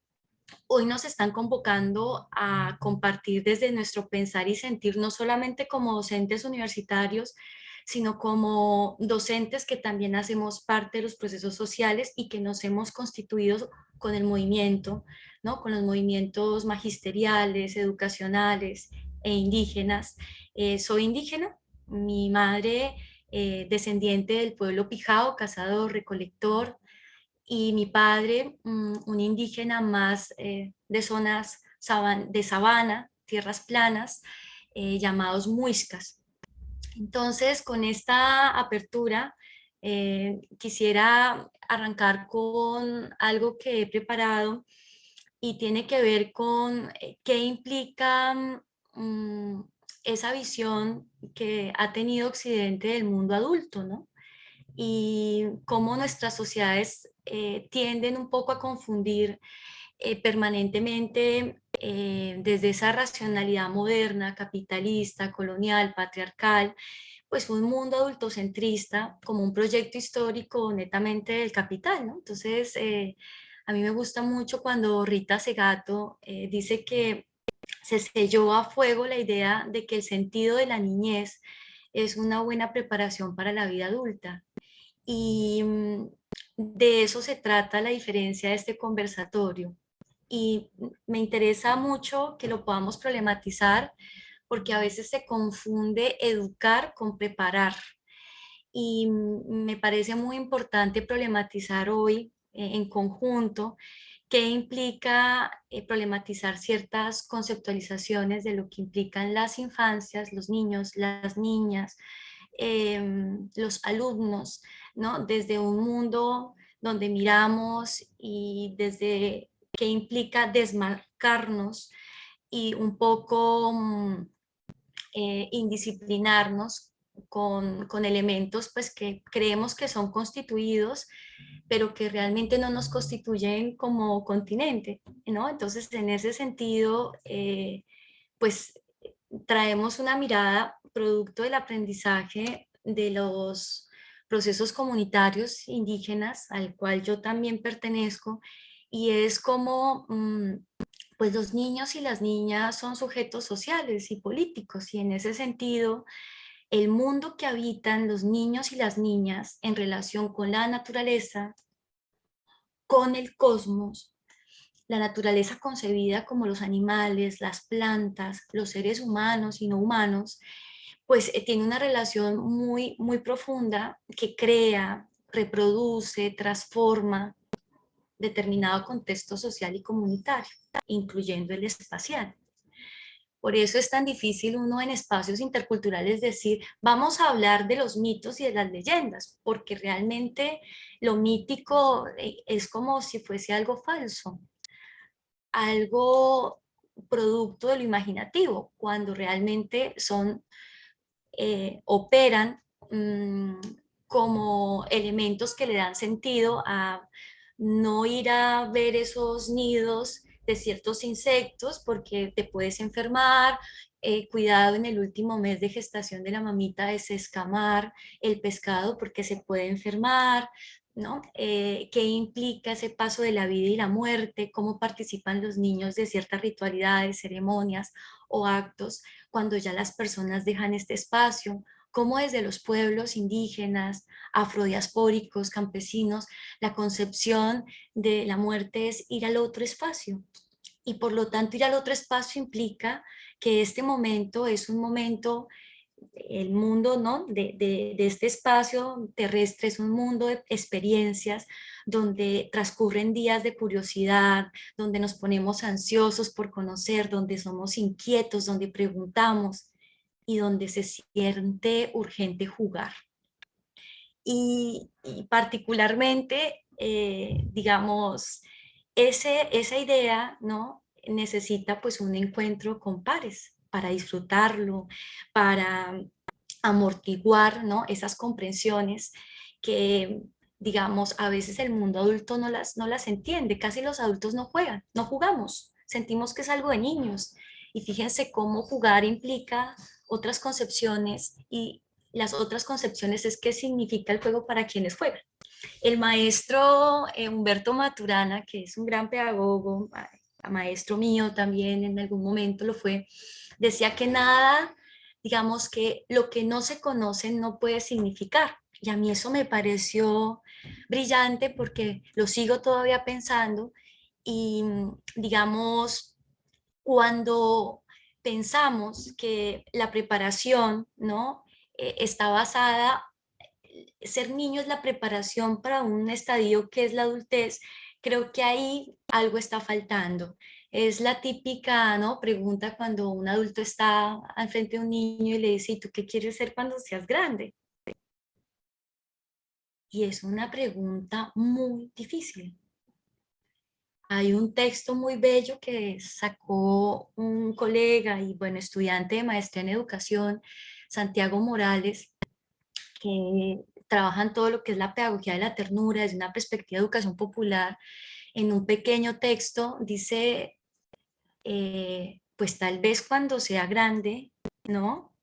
hoy nos están convocando a compartir desde nuestro pensar y sentir, no solamente como docentes universitarios, sino como docentes que también hacemos parte de los procesos sociales y que nos hemos constituido con el movimiento, ¿no? Con los movimientos magisteriales, educacionales e indígenas. Soy indígena, mi madre descendiente del pueblo Pijao, cazador, recolector, y mi padre, un indígena más de zonas de sabana, tierras planas, llamados muiscas. Entonces, con esta apertura, quisiera arrancar con algo que he preparado y tiene que ver con qué implica mm, esa visión que ha tenido Occidente del mundo adulto, ¿no? Y cómo nuestras sociedades tienden un poco a confundir permanentemente desde esa racionalidad moderna, capitalista, colonial, patriarcal, pues un mundo adultocentrista como un proyecto histórico netamente del capital, ¿no? Entonces, a mí me gusta mucho cuando Rita Segato dice que se selló a fuego la idea de que el sentido de la niñez es una buena preparación para la vida adulta. Y de eso se trata la diferencia de este conversatorio. Y me interesa mucho que lo podamos problematizar porque a veces se confunde educar con preparar. Y me parece muy importante problematizar hoy en conjunto qué implica problematizar ciertas conceptualizaciones de lo que implican las infancias, los niños, las niñas, los alumnos, ¿no? Desde un mundo donde miramos y desde qué implica desmarcarnos y un poco indisciplinarnos con elementos pues que creemos que son constituidos, pero que realmente no nos constituyen como continente, ¿no? Entonces, en ese sentido, pues traemos una mirada producto del aprendizaje de los procesos comunitarios indígenas, al cual yo también pertenezco, y es como pues los niños y las niñas son sujetos sociales y políticos, y en ese sentido, el mundo que habitan los niños y las niñas en relación con la naturaleza, con el cosmos, la naturaleza concebida como los animales, las plantas, los seres humanos y no humanos, pues tiene una relación muy, muy profunda que crea, reproduce, transforma determinado contexto social y comunitario, incluyendo el espacial. Por eso es tan difícil uno en espacios interculturales decir, vamos a hablar de los mitos y de las leyendas, porque realmente lo mítico es como si fuese algo falso, algo producto de lo imaginativo, cuando realmente son, operan como elementos que le dan sentido a no ir a ver esos nidos de ciertos insectos porque te puedes enfermar. Cuidado en el último mes de gestación de la mamita es escamar el pescado porque se puede enfermar, ¿no? ¿Qué implica ese paso de la vida y la muerte? ¿Cómo participan los niños de ciertas ritualidades, ceremonias o actos cuando ya las personas dejan este espacio? ¿Cómo desde los pueblos indígenas, afrodiaspóricos, campesinos, la concepción de la muerte es ir al otro espacio? Y por lo tanto ir al otro espacio implica que este momento es un momento, el mundo, ¿no? de este espacio terrestre es un mundo de experiencias donde transcurren días de curiosidad, donde nos ponemos ansiosos por conocer, donde somos inquietos, donde preguntamos y donde se siente urgente jugar. Y particularmente, digamos, esa idea, ¿no? Necesita pues un encuentro con pares para disfrutarlo, para amortiguar, ¿no? Esas comprensiones que, digamos, a veces el mundo adulto no las entiende. Casi los adultos no juegan, no jugamos, sentimos que es algo de niños. Y fíjense cómo jugar implica otras concepciones, y las otras concepciones es qué significa el juego para quienes juegan. El maestro Humberto Maturana, que es un gran pedagogo, maestro mío también en algún momento lo fue, decía que nada, digamos que lo que no se conoce no puede significar. Y a mí eso me pareció brillante porque lo sigo todavía pensando y, digamos, cuando pensamos que la preparación, ¿no? Está basada, ser niño es la preparación para un estadio que es la adultez, creo que ahí algo está faltando. Es la típica, ¿no? Pregunta cuando un adulto está al frente de un niño y le dice, ¿y tú qué quieres ser cuando seas grande? Y es una pregunta muy difícil. Hay un texto muy bello que sacó un colega y, bueno, estudiante de maestría en educación, Santiago Morales, que trabajan todo lo que es la pedagogía de la ternura desde una perspectiva de educación popular. En un pequeño texto dice, pues tal vez cuando sea grande, ¿no?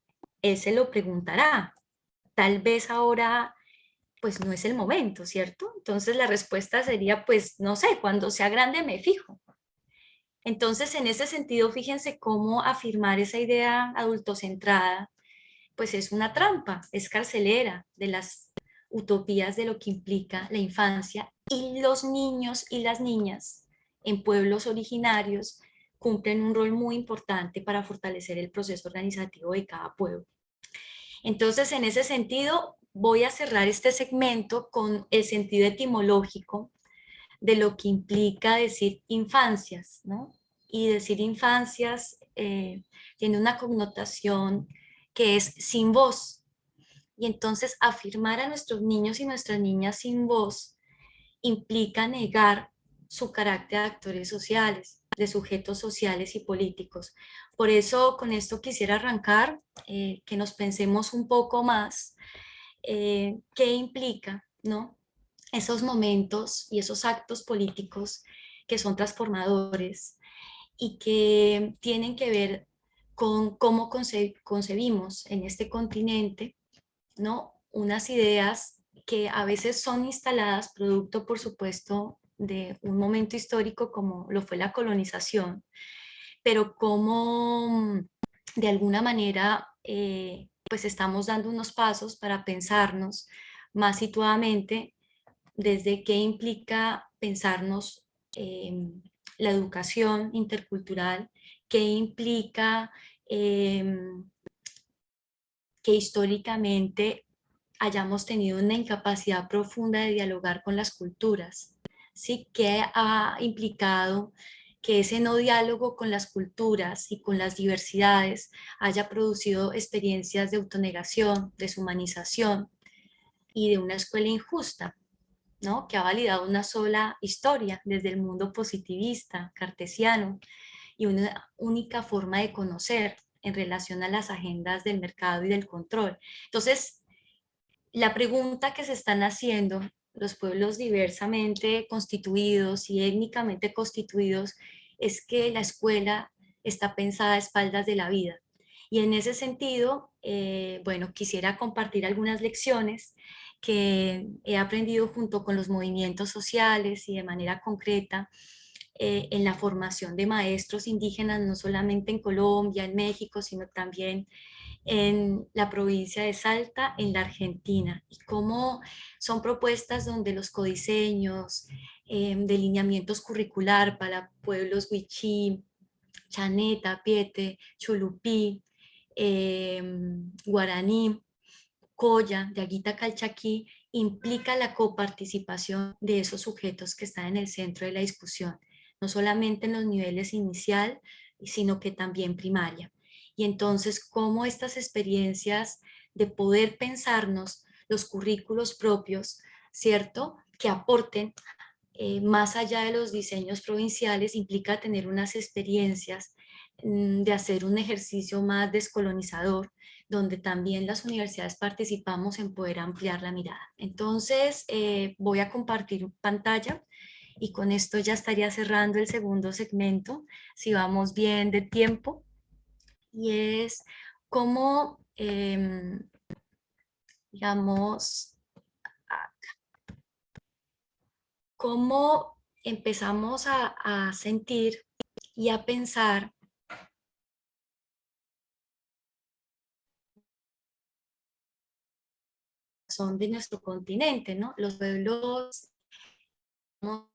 Él se lo preguntará. Tal vez ahora, pues no es el momento, ¿cierto? Entonces la respuesta sería, pues no sé, cuando sea grande me fijo. Entonces, en ese sentido, fíjense cómo afirmar esa idea adultocentrada pues es una trampa, es carcelera de las utopías de lo que implica la infancia, y los niños y las niñas en pueblos originarios cumplen un rol muy importante para fortalecer el proceso organizativo de cada pueblo. Entonces, en ese sentido, voy a cerrar este segmento con el sentido etimológico de lo que implica decir infancias, ¿no? Y decir infancias tiene una connotación que es sin voz. Y entonces afirmar a nuestros niños y nuestras niñas sin voz implica negar su carácter de actores sociales, de sujetos sociales y políticos. Por eso con esto quisiera arrancar, que nos pensemos un poco más qué implica, ¿no? Esos momentos y esos actos políticos que son transformadores y que tienen que ver con cómo concebimos en este continente, ¿no? Unas ideas que a veces son instaladas producto, por supuesto, de un momento histórico como lo fue la colonización, pero como de alguna manera pues estamos dando unos pasos para pensarnos más situadamente desde qué implica pensarnos la educación intercultural, qué implica que históricamente hayamos tenido una incapacidad profunda de dialogar con las culturas, ¿sí? Que ha implicado que ese no diálogo con las culturas y con las diversidades haya producido experiencias de autonegación, deshumanización y de una escuela injusta, ¿no? Que ha validado una sola historia desde el mundo positivista, cartesiano, y una única forma de conocer en relación a las agendas del mercado y del control. Entonces, la pregunta que se están haciendo los pueblos diversamente constituidos y étnicamente constituidos es que la escuela está pensada a espaldas de la vida. Y en ese sentido, bueno, quisiera compartir algunas lecciones que he aprendido junto con los movimientos sociales y de manera concreta en la formación de maestros indígenas, no solamente en Colombia, en México, sino también en la provincia de Salta, en la Argentina, y cómo son propuestas donde los codiseños, delineamientos curricular para pueblos Wichí, Chaneta, Piete, Chulupí, Guaraní, Coya, Yaguita Calchaquí, implica la coparticipación de esos sujetos que están en el centro de la discusión, no solamente en los niveles inicial, sino que también primaria. Y entonces, cómo estas experiencias de poder pensarnos los currículos propios, ¿cierto?, que aporten más allá de los diseños provinciales, implica tener unas experiencias de hacer un ejercicio más descolonizador, donde también las universidades participamos en poder ampliar la mirada. Entonces, voy a compartir pantalla y con esto ya estaría cerrando el segundo segmento, si vamos bien de tiempo, y es cómo, digamos, cómo empezamos a sentir y a pensar son de nuestro continente, ¿no? Los pueblos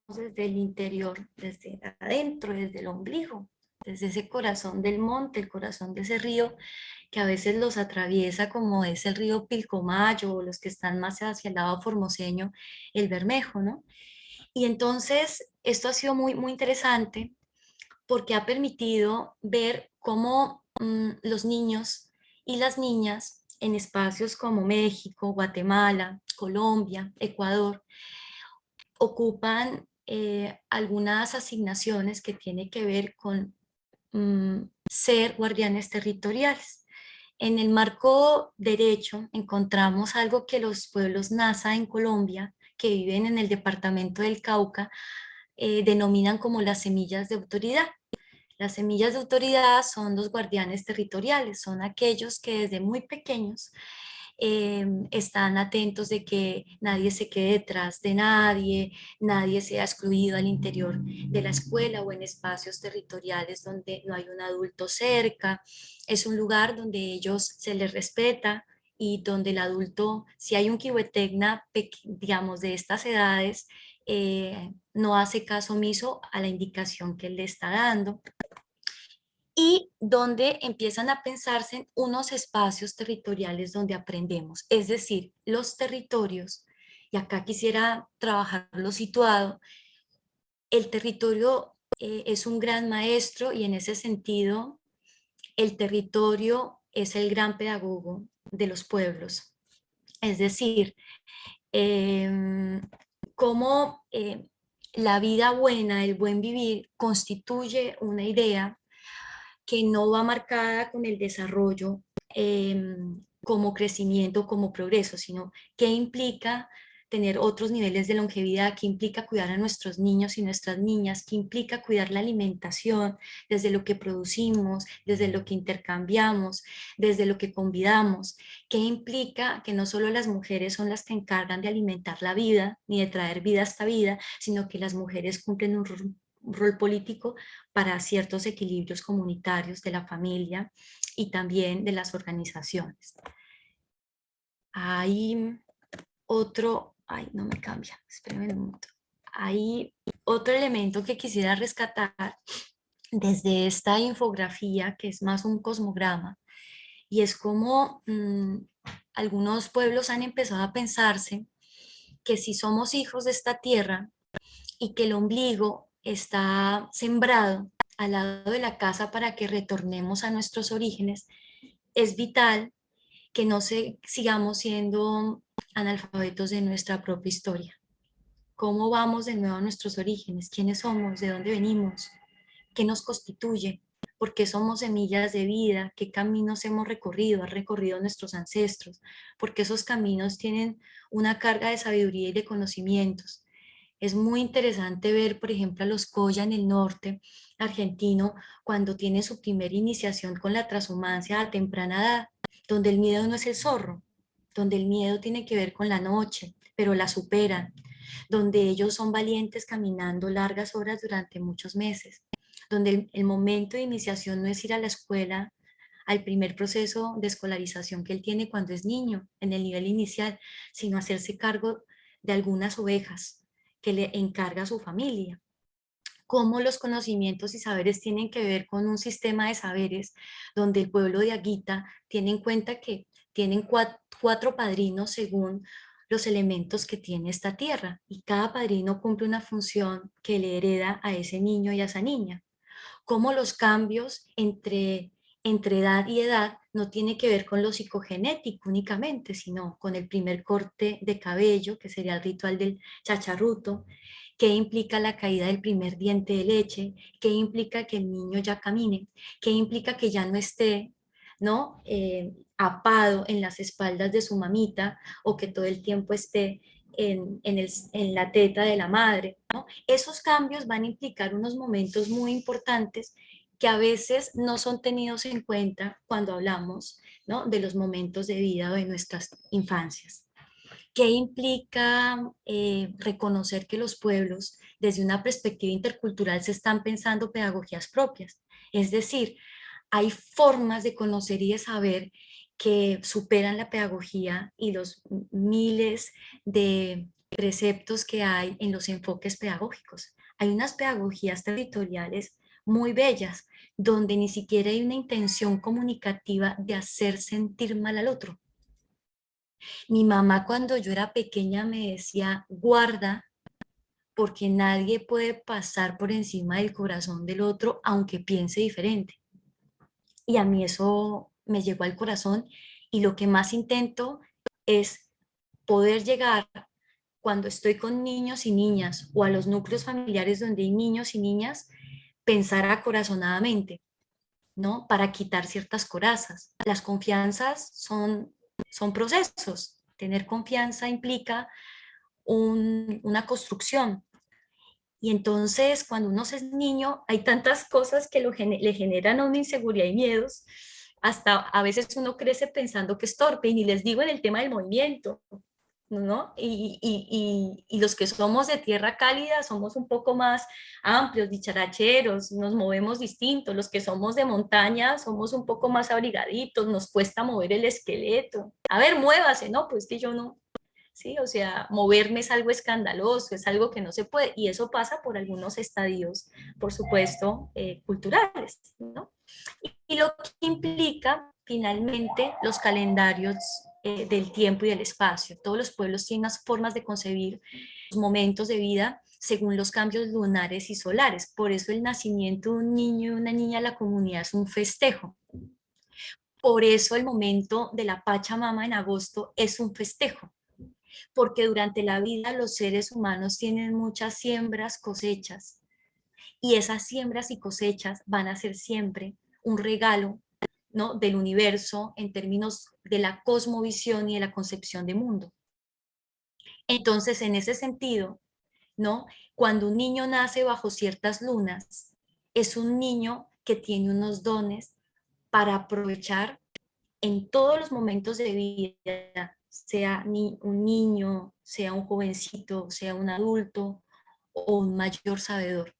desde el interior, desde adentro, desde el ombligo, desde ese corazón del monte, el corazón de ese río que a veces los atraviesa, como es el río Pilcomayo o los que están más hacia el lado formoseño, el Bermejo, ¿no? Y entonces esto ha sido muy, muy interesante porque ha permitido ver cómo los niños y las niñas en espacios como México, Guatemala, Colombia, Ecuador, ocupan algunas asignaciones que tienen que ver con ser guardianes territoriales. En el marco derecho encontramos algo que los pueblos Nasa en Colombia, que viven en el departamento del Cauca, denominan como las semillas de autoridad. Las semillas de autoridad son los guardianes territoriales, son aquellos que desde muy pequeños están atentos de que nadie se quede detrás de nadie, nadie sea excluido al interior de la escuela o en espacios territoriales donde no hay un adulto cerca. Es un lugar donde ellos se les respeta y donde el adulto, si hay un kihuetegna, digamos, de estas edades, no hace caso omiso a la indicación que él le está dando, y donde empiezan a pensarse en unos espacios territoriales donde aprendemos, es decir, los territorios, y acá quisiera trabajarlo situado, el territorio es un gran maestro y en ese sentido el territorio es el gran pedagogo de los pueblos, es decir, cómo la vida buena, el buen vivir constituye una idea que no va marcada con el desarrollo como crecimiento, como progreso, sino que implica tener otros niveles de longevidad, que implica cuidar a nuestros niños y nuestras niñas, que implica cuidar la alimentación desde lo que producimos, desde lo que intercambiamos, desde lo que convidamos, que implica que no solo las mujeres son las que encargan de alimentar la vida, ni de traer vida a esta vida, sino que las mujeres cumplen un rol político para ciertos equilibrios comunitarios de la familia y también de las organizaciones. Hay otro, ay, no me cambia, espérenme un momento. Hay otro elemento que quisiera rescatar desde esta infografía, que es más un cosmograma, y es como algunos pueblos han empezado a pensarse que si somos hijos de esta tierra y que el ombligo está sembrado al lado de la casa para que retornemos a nuestros orígenes, es vital que no sigamos siendo analfabetos de nuestra propia historia. ¿Cómo vamos de nuevo a nuestros orígenes? ¿Quiénes somos? ¿De dónde venimos? ¿Qué nos constituye? por qué somos semillas de vida, qué caminos hemos recorrido, han recorrido nuestros ancestros, porque esos caminos tienen una carga de sabiduría y de conocimientos. Es muy interesante ver, por ejemplo, a los Colla en el norte argentino, cuando tienen su primera iniciación con la transhumancia a temprana edad, donde el miedo no es el zorro, donde el miedo tiene que ver con la noche, pero la superan, donde ellos son valientes caminando largas horas durante muchos meses, donde el momento de iniciación no es ir a la escuela, al primer proceso de escolarización que él tiene cuando es niño, en el nivel inicial, sino hacerse cargo de algunas ovejas que le encarga a su familia. Cómo los conocimientos y saberes tienen que ver con un sistema de saberes donde el pueblo de Aguita tiene en cuenta que tienen cuatro padrinos según los elementos que tiene esta tierra, y cada padrino cumple una función que le hereda a ese niño y a esa niña. Cómo los cambios entre edad y edad no tiene que ver con lo psicogenético únicamente, sino con el primer corte de cabello, que sería el ritual del chacharruto, qué implica la caída del primer diente de leche, qué implica que el niño ya camine, qué implica que ya no esté, ¿no? Apado en las espaldas de su mamita, o que todo el tiempo esté en la teta de la madre, ¿no? Esos cambios van a implicar unos momentos muy importantes que a veces no son tenidos en cuenta cuando hablamos, ¿no?, de los momentos de vida de nuestras infancias. ¿Qué implica reconocer que los pueblos, desde una perspectiva intercultural, se están pensando pedagogías propias? Es decir, hay formas de conocer y de saber que superan la pedagogía y los miles de preceptos que hay en los enfoques pedagógicos. Hay unas pedagogías territoriales muy bellas, donde ni siquiera hay una intención comunicativa de hacer sentir mal al otro. Mi mamá, cuando yo era pequeña, me decía: guarda, porque nadie puede pasar por encima del corazón del otro aunque piense diferente. Y a mí eso me llegó al corazón, y lo que más intento es poder llegar, cuando estoy con niños y niñas o a los núcleos familiares donde hay niños y niñas, pensar acorazonadamente, ¿no? Para quitar ciertas corazas. Las confianzas son procesos. Tener confianza implica una construcción. Y entonces, cuando uno es niño, hay tantas cosas que le generan a una inseguridad y miedos. Hasta a veces uno crece pensando que es torpe, y ni les digo en el tema del movimiento, ¿no? Y los que somos de tierra cálida somos un poco más amplios, dicharacheros, nos movemos distintos. Los que somos de montaña somos un poco más abrigaditos, nos cuesta mover el esqueleto. A ver, muévase, ¿no? Pues que yo no. ¿Sí? O sea, moverme es algo escandaloso, es algo que no se puede, y eso pasa por algunos estadios, por supuesto, culturales, ¿no? Y lo que implica finalmente los calendarios del tiempo y del espacio. Todos los pueblos tienen unas formas de concebir los momentos de vida según los cambios lunares y solares. Por eso el nacimiento de un niño y una niña en la comunidad es un festejo. Por eso el momento de la Pachamama en agosto es un festejo, porque durante la vida los seres humanos tienen muchas siembras, cosechas, y esas siembras y cosechas van a ser siempre un regalo, ¿no?, del universo en términos de la cosmovisión y de la concepción de mundo. Entonces, en ese sentido, ¿no?, cuando un niño nace bajo ciertas lunas, es un niño que tiene unos dones para aprovechar en todos los momentos de vida, sea un niño, sea un jovencito, sea un adulto o un mayor sabedor,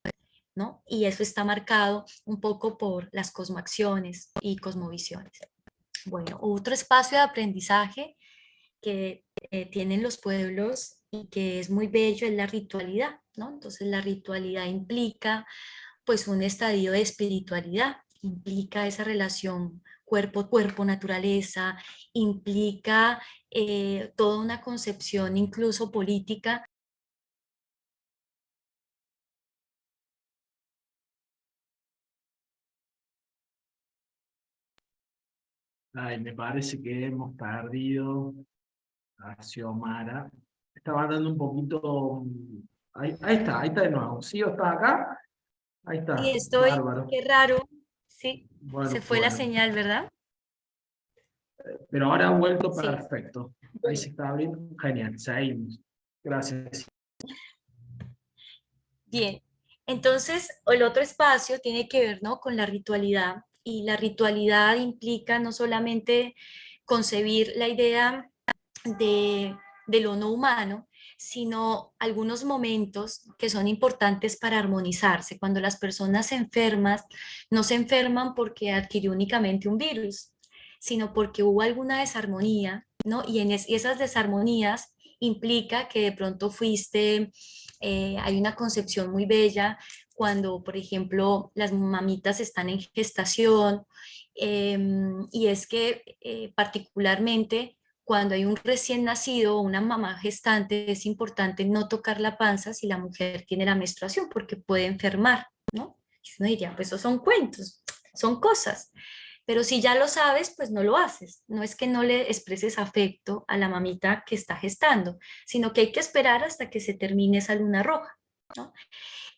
¿no? Y eso está marcado un poco por las cosmoacciones y cosmovisiones. Bueno, otro espacio de aprendizaje que tienen los pueblos y que es muy bello es la ritualidad, ¿no? Entonces la ritualidad implica pues un estadio de espiritualidad, implica esa relación cuerpo-cuerpo, naturaleza, implica toda una concepción incluso política. Ay, me parece que hemos perdido a Xiomara. Estaba dando un poquito... Ahí está de nuevo. ¿Sí o está acá? Ahí Sí, está, estoy, bárbaro. qué raro, Sí, Bueno, se fue la bueno. señal, ¿verdad? Pero ahora ha vuelto Sí. perfecto. Ahí se está abriendo. Genial, seguimos. Gracias. Bien, entonces el otro espacio tiene que ver, ¿no?, con la ritualidad, y la ritualidad implica no solamente concebir la idea de lo no humano, sino algunos momentos que son importantes para armonizarse. Cuando las personas se enferman, no se enferman porque adquirió únicamente un virus, sino porque hubo alguna desarmonía, ¿no? Y esas desarmonías implica que de pronto hay una concepción muy bella cuando, por ejemplo, las mamitas están en gestación, y es que particularmente cuando hay un recién nacido o una mamá gestante, es importante no tocar la panza si la mujer tiene la menstruación, porque puede enfermar, ¿no? Y uno diría, pues esos son cuentos, son cosas. Pero si ya lo sabes, pues no lo haces. No es que no le expreses afecto a la mamita que está gestando, sino que hay que esperar hasta que se termine esa luna roja, ¿no?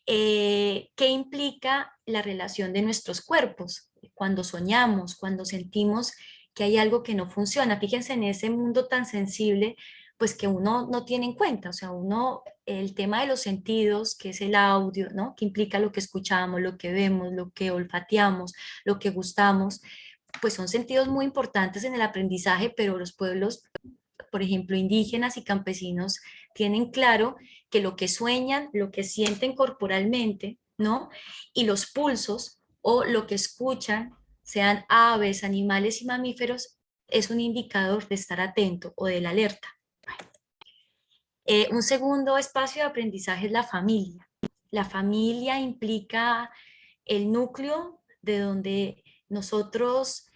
¿Qué implica la relación de nuestros cuerpos? Cuando soñamos, cuando sentimos que hay algo que no funciona. Fíjense en ese mundo tan sensible, pues que uno no tiene en cuenta, o sea, el tema de los sentidos, que es el audio, ¿no? Que implica lo que escuchamos, lo que vemos, lo que olfateamos, lo que gustamos, pues son sentidos muy importantes en el aprendizaje, pero los pueblos, por ejemplo, indígenas y campesinos, tienen claro que lo que sueñan, lo que sienten corporalmente, ¿no? Y los pulsos o lo que escuchan, sean aves, animales y mamíferos, es un indicador de estar atento o de la alerta. Un segundo espacio de aprendizaje es la familia. La familia implica el núcleo de donde nosotros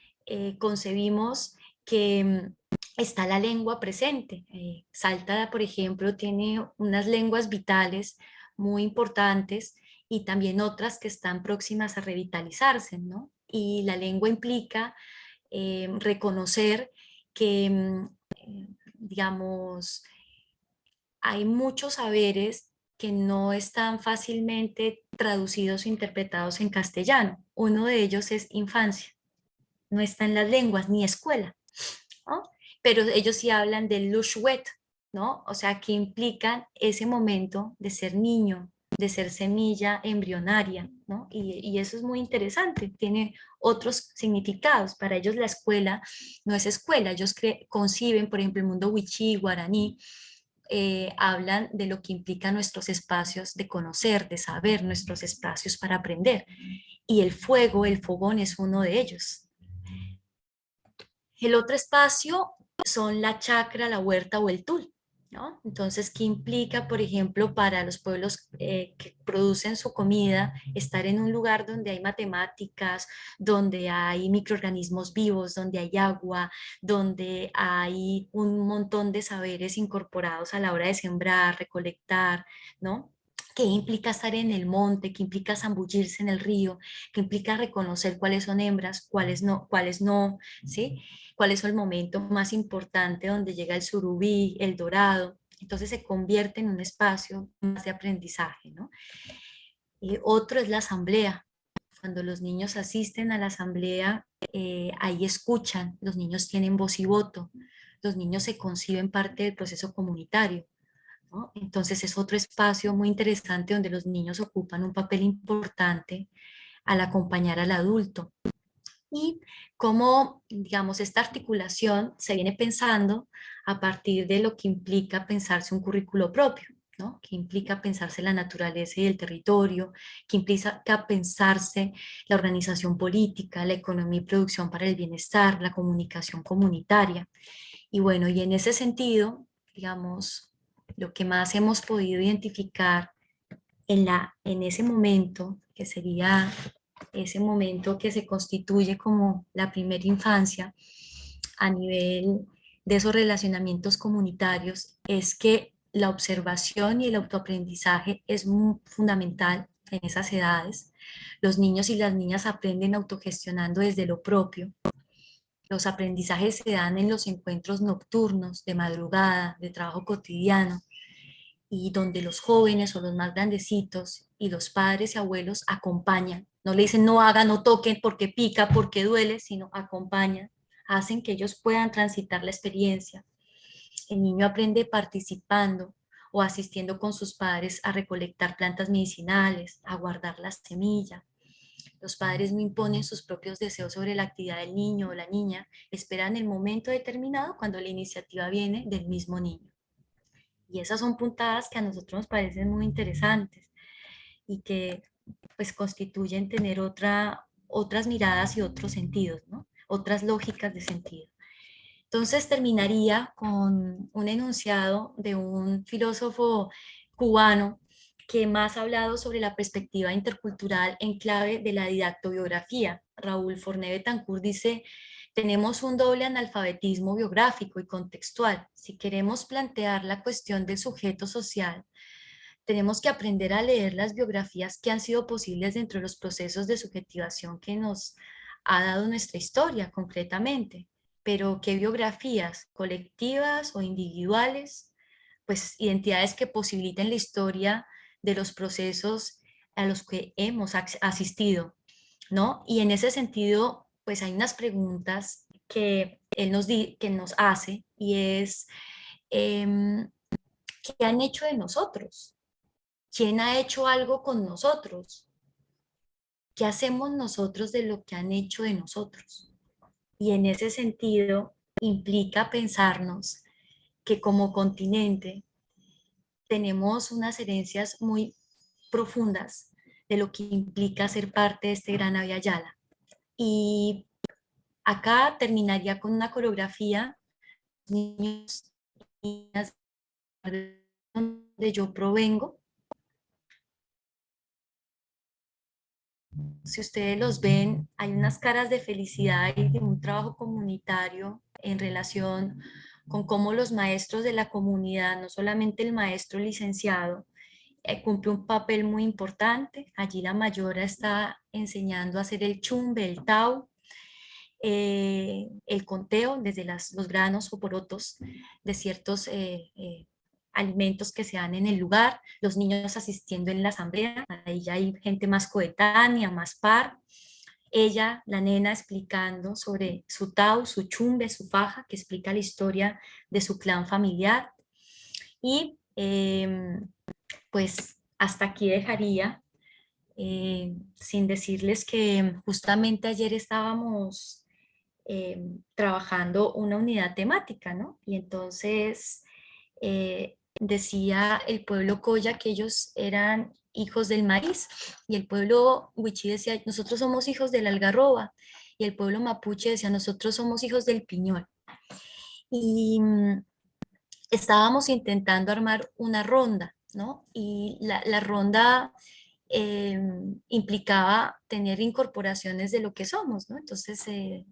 concebimos que está la lengua presente. Salta, por ejemplo, tiene unas lenguas vitales muy importantes y también otras que están próximas a revitalizarse, ¿no? Y la lengua implica reconocer que, digamos, hay muchos saberes que no están fácilmente traducidos o interpretados en castellano. Uno de ellos es infancia, no está en las lenguas ni escuela, ¿no? Pero ellos sí hablan del lushwet, ¿no? O sea, que implican ese momento de ser niño, de ser semilla embrionaria, ¿no? Y eso es muy interesante, tiene otros significados. Para ellos la escuela no es escuela, ellos conciben, por ejemplo, el mundo wichí, guaraní, hablan de lo que implica nuestros espacios de conocer, de saber, nuestros espacios para aprender. Y el fuego, el fogón es uno de ellos. El otro espacio son la chacra, la huerta o el tul, ¿no? Entonces, ¿qué implica, por ejemplo, para los pueblos que producen su comida, estar en un lugar donde hay matemáticas, donde hay microorganismos vivos, donde hay agua, donde hay un montón de saberes incorporados a la hora de sembrar, recolectar, ¿no? ¿Qué implica estar en el monte? ¿Qué implica zambullirse en el río? ¿Qué implica reconocer cuáles son hembras, cuáles no, ¿sí? ¿Cuál es el momento más importante donde llega el surubí, el dorado? Entonces se convierte en un espacio más de aprendizaje, ¿no? Otro es la asamblea. Cuando los niños asisten a la asamblea, ahí escuchan, los niños tienen voz y voto, los niños se conciben parte del proceso comunitario, ¿no? Entonces es otro espacio muy interesante donde los niños ocupan un papel importante al acompañar al adulto. Y cómo, digamos, esta articulación se viene pensando a partir de lo que implica pensarse un currículo propio, ¿no? Que implica pensarse la naturaleza y el territorio, que implica pensarse la organización política, la economía y producción para el bienestar, la comunicación comunitaria. Y bueno, y en ese sentido, digamos, lo que más hemos podido identificar en ese momento, que sería ese momento que se constituye como la primera infancia a nivel de esos relacionamientos comunitarios, es que la observación y el autoaprendizaje es muy fundamental en esas edades. Los niños y las niñas aprenden autogestionando desde lo propio. Los aprendizajes se dan en los encuentros nocturnos, de madrugada, de trabajo cotidiano. y donde los jóvenes o los más grandecitos y los padres y abuelos acompañan. No le dicen no hagan, no toquen porque pica, porque duele, sino acompañan, hacen que ellos puedan transitar la experiencia. El niño aprende participando o asistiendo con sus padres a recolectar plantas medicinales, a guardar la semilla. Los padres no imponen sus propios deseos sobre la actividad del niño o la niña, esperan el momento determinado cuando la iniciativa viene del mismo niño. Y esas son puntadas que a nosotros nos parecen muy interesantes y que pues constituyen tener otras miradas y otros sentidos, ¿no? Otras lógicas de sentido. Entonces terminaría con un enunciado de un filósofo cubano que más ha hablado sobre la perspectiva intercultural en clave de la didactobiografía. Raúl Forné Betancourt dice: tenemos un doble analfabetismo biográfico y contextual. Si queremos plantear la cuestión del sujeto social, tenemos que aprender a leer las biografías que han sido posibles dentro de los procesos de subjetivación que nos ha dado nuestra historia concretamente. Pero ¿qué biografías? ¿Colectivas o individuales? Pues identidades que posibiliten la historia de los procesos a los que hemos asistido, ¿no? Y en ese sentido, pues hay unas preguntas que él que nos hace, y es, ¿qué han hecho de nosotros? ¿Quién ha hecho algo con nosotros? ¿Qué hacemos nosotros de lo que han hecho de nosotros? Y en ese sentido implica pensarnos que como continente tenemos unas herencias muy profundas de lo que implica ser parte de este gran Avia Yala. Y acá terminaría con una coreografía, niños y niñas donde yo provengo. Si ustedes los ven, hay unas caras de felicidad y de un trabajo comunitario en relación con cómo los maestros de la comunidad, no solamente el maestro licenciado, cumple un papel muy importante. Allí la mayora está enseñando a hacer el chumbe, el tau, el conteo desde los granos o porotos de ciertos alimentos que se dan en el lugar, los niños asistiendo en la asamblea, ahí ya hay gente más coetánea, más par, ella, la nena, explicando sobre su tau, su chumbe, su faja, que explica la historia de su clan familiar. Y pues hasta aquí dejaría, sin decirles que justamente ayer estábamos trabajando una unidad temática, ¿no? Y entonces decía el pueblo Coya que ellos eran hijos del maíz, y el pueblo Huichí decía: nosotros somos hijos de la algarroba, y el pueblo Mapuche decía: nosotros somos hijos del piñol. Y estábamos intentando armar una ronda, ¿no? Y la ronda implicaba tener incorporaciones de lo que somos, ¿no? Entonces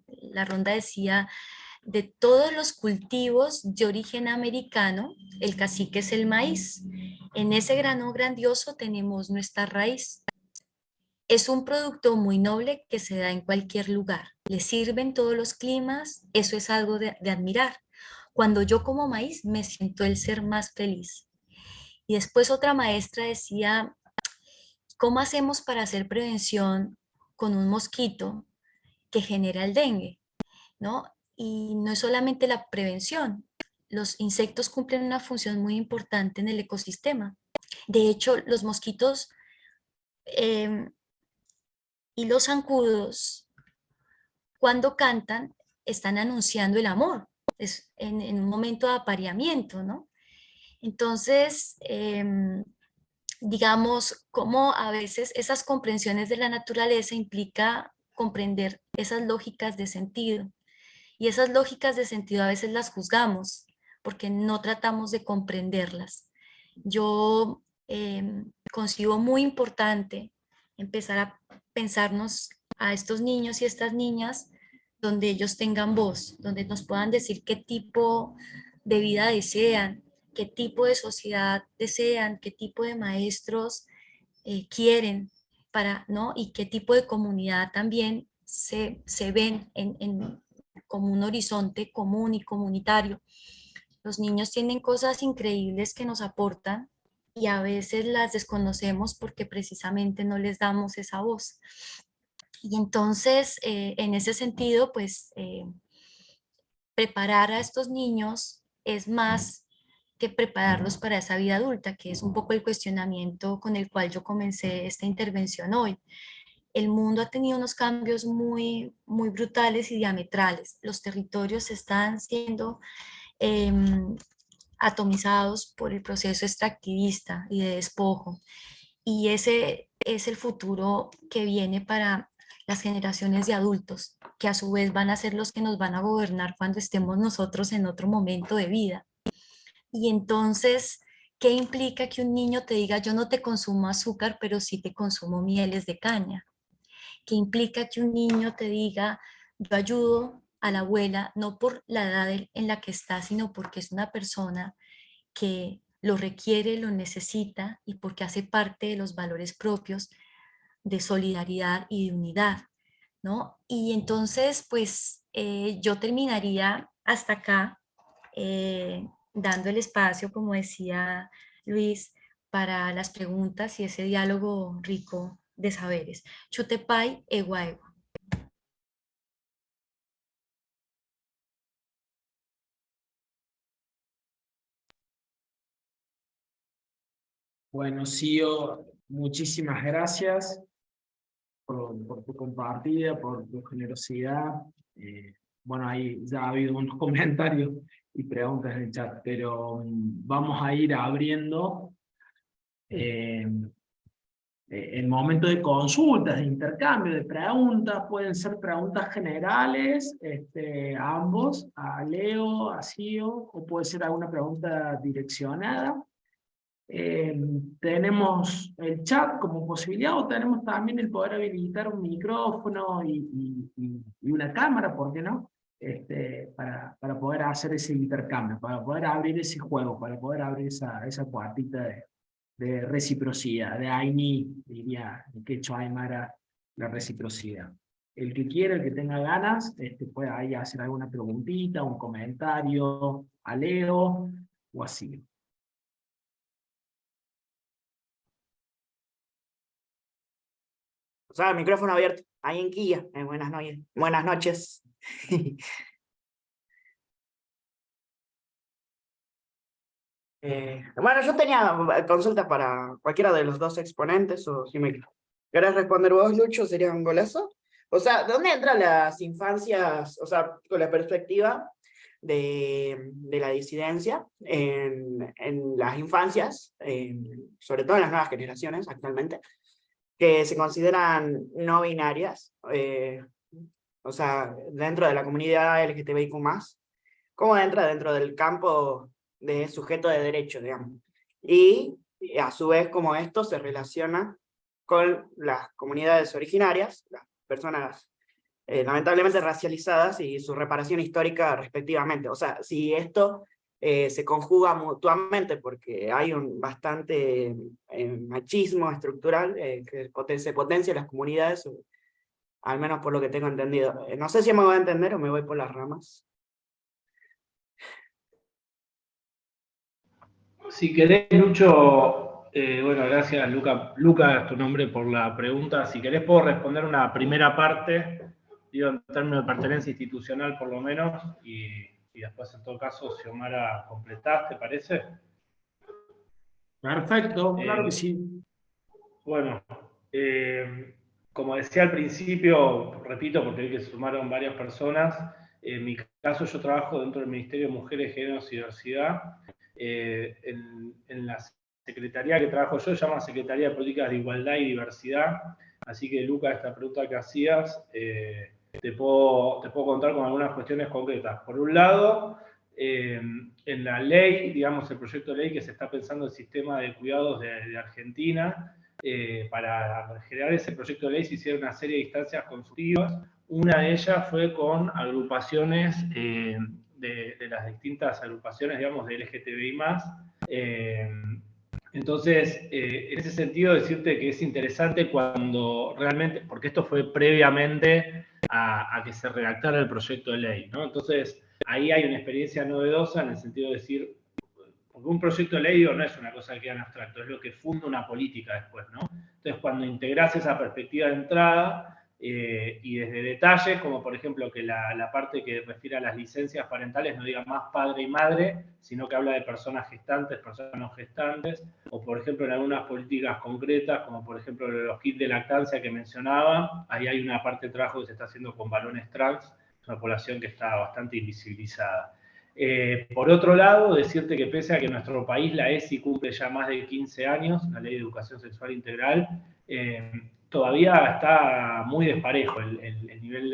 la ronda decía: de todos los cultivos de origen americano, el cacique es el maíz. En ese grano grandioso tenemos nuestra raíz. Es un producto muy noble que se da en cualquier lugar. Le sirven todos los climas, eso es algo de admirar. Cuando yo como maíz me siento el ser más feliz. Y después otra maestra decía: ¿cómo hacemos para hacer prevención con un mosquito que genera el dengue? ¿No? Y no es solamente la prevención, los insectos cumplen una función muy importante en el ecosistema. De hecho, los mosquitos y los zancudos, cuando cantan, están anunciando el amor, es en un momento de apareamiento, ¿no? Entonces, digamos, cómo a veces esas comprensiones de la naturaleza implica comprender esas lógicas de sentido. Y esas lógicas de sentido a veces las juzgamos porque no tratamos de comprenderlas. Yo consigo muy importante empezar a pensarnos a estos niños y estas niñas donde ellos tengan voz, donde nos puedan decir qué tipo de vida desean, qué tipo de sociedad desean, qué tipo de maestros quieren para, ¿no? Y qué tipo de comunidad también se ven como un horizonte común y comunitario. Los niños tienen cosas increíbles que nos aportan y a veces las desconocemos porque precisamente no les damos esa voz. Y entonces, en ese sentido, pues preparar a estos niños es más que prepararlos para esa vida adulta, que es un poco el cuestionamiento con el cual yo comencé esta intervención hoy. El mundo ha tenido unos cambios muy, muy brutales y diametrales. Los territorios están siendo eh, atomizados por el proceso extractivista y de despojo. Y ese es el futuro que viene para las generaciones de adultos, que a su vez van a ser los que nos van a gobernar cuando estemos nosotros en otro momento de vida. Y entonces, ¿qué implica que un niño te diga, yo no te consumo azúcar, pero sí te consumo mieles de caña? ¿Qué implica que un niño te diga, yo ayudo a la abuela, no por la edad en la que está, sino porque es una persona que lo requiere, lo necesita y porque hace parte de los valores propios de solidaridad y de unidad, ¿no? Y entonces, pues yo terminaría hasta acá, dando el espacio, como decía Luis, para las preguntas y ese diálogo rico de saberes. Chutepai, egua, egua. Bueno, Sio, muchísimas gracias por tu compartida, por tu generosidad. Bueno, ahí ya ha habido unos comentarios y preguntas en el chat, pero vamos a ir abriendo el momento de consultas, de intercambio, de preguntas. Pueden ser preguntas generales, a ambos, a Leo, a Sio, o puede ser alguna pregunta direccionada. Tenemos el chat como posibilidad, o tenemos también el poder habilitar un micrófono y una cámara, ¿por qué no? Para poder hacer ese intercambio, para poder abrir ese juego, para poder abrir esa puertita de reciprocidad, de Aini, diría en quechua aymara, la reciprocidad. El que quiera, el que tenga ganas, puede ahí hacer alguna preguntita, un comentario a Leo o así. O sea, el micrófono abierto, ahí en Quilla. Buenas noches. Buenas noches. Bueno, yo tenía consultas para cualquiera de los dos exponentes, o si me querés responder vos, Lucho, sería un golazo. O sea, ¿dónde entran las infancias, o sea, con la perspectiva de la disidencia en las infancias, sobre todo en las nuevas generaciones actualmente, que se consideran no binarias, o sea, dentro de la comunidad LGTBIQ+, cómo entra dentro del campo de sujeto de derecho, digamos. Y a su vez, cómo esto se relaciona con las comunidades originarias, las personas lamentablemente racializadas y su reparación histórica respectivamente. O sea, si esto se conjuga mutuamente, porque hay un bastante machismo estructural que se potencia en las comunidades, al menos por lo que tengo entendido. No sé si me voy a entender o me voy por las ramas. Si querés, Lucho, bueno, gracias, Luca es tu nombre, por la pregunta. Si querés, puedo responder una primera parte, digo, en términos de pertenencia institucional, por lo menos, y después, en todo caso, Xiomara, completás, ¿te parece? Perfecto, claro que sí. Bueno, como decía al principio, repito, porque vi que se sumaron varias personas, en mi caso yo trabajo dentro del Ministerio de Mujeres, Géneros y Diversidad. En la secretaría que trabajo yo se llama Secretaría de Políticas de Igualdad y Diversidad, así que, Luca, esta pregunta que hacías, te puedo contar con algunas cuestiones concretas. Por un lado, en la ley, digamos, el proyecto de ley que se está pensando el sistema de cuidados de Argentina, para generar ese proyecto de ley se hicieron una serie de instancias consultivas. Una de ellas fue con agrupaciones de las distintas agrupaciones, digamos, de LGTBI+. Entonces, en ese sentido, decirte que es interesante cuando realmente, porque esto fue previamente a que se redactara el proyecto de ley, ¿no? Entonces, ahí hay una experiencia novedosa en el sentido de decir, porque un proyecto de ley digo, no es una cosa que queda en abstracto, es lo que funda una política después, ¿no? Entonces, cuando integrás esa perspectiva de entrada, y desde detalles, como por ejemplo que la parte que refiere a las licencias parentales no diga más padre y madre, sino que habla de personas gestantes, personas no gestantes, o por ejemplo en algunas políticas concretas, como por ejemplo los kits de lactancia que mencionaba, ahí hay una parte de trabajo que se está haciendo con varones trans, una población que está bastante invisibilizada. Por otro lado, decirte que pese a que en nuestro país la ESI cumple ya más de 15 años, la Ley de Educación Sexual Integral, todavía está muy desparejo el nivel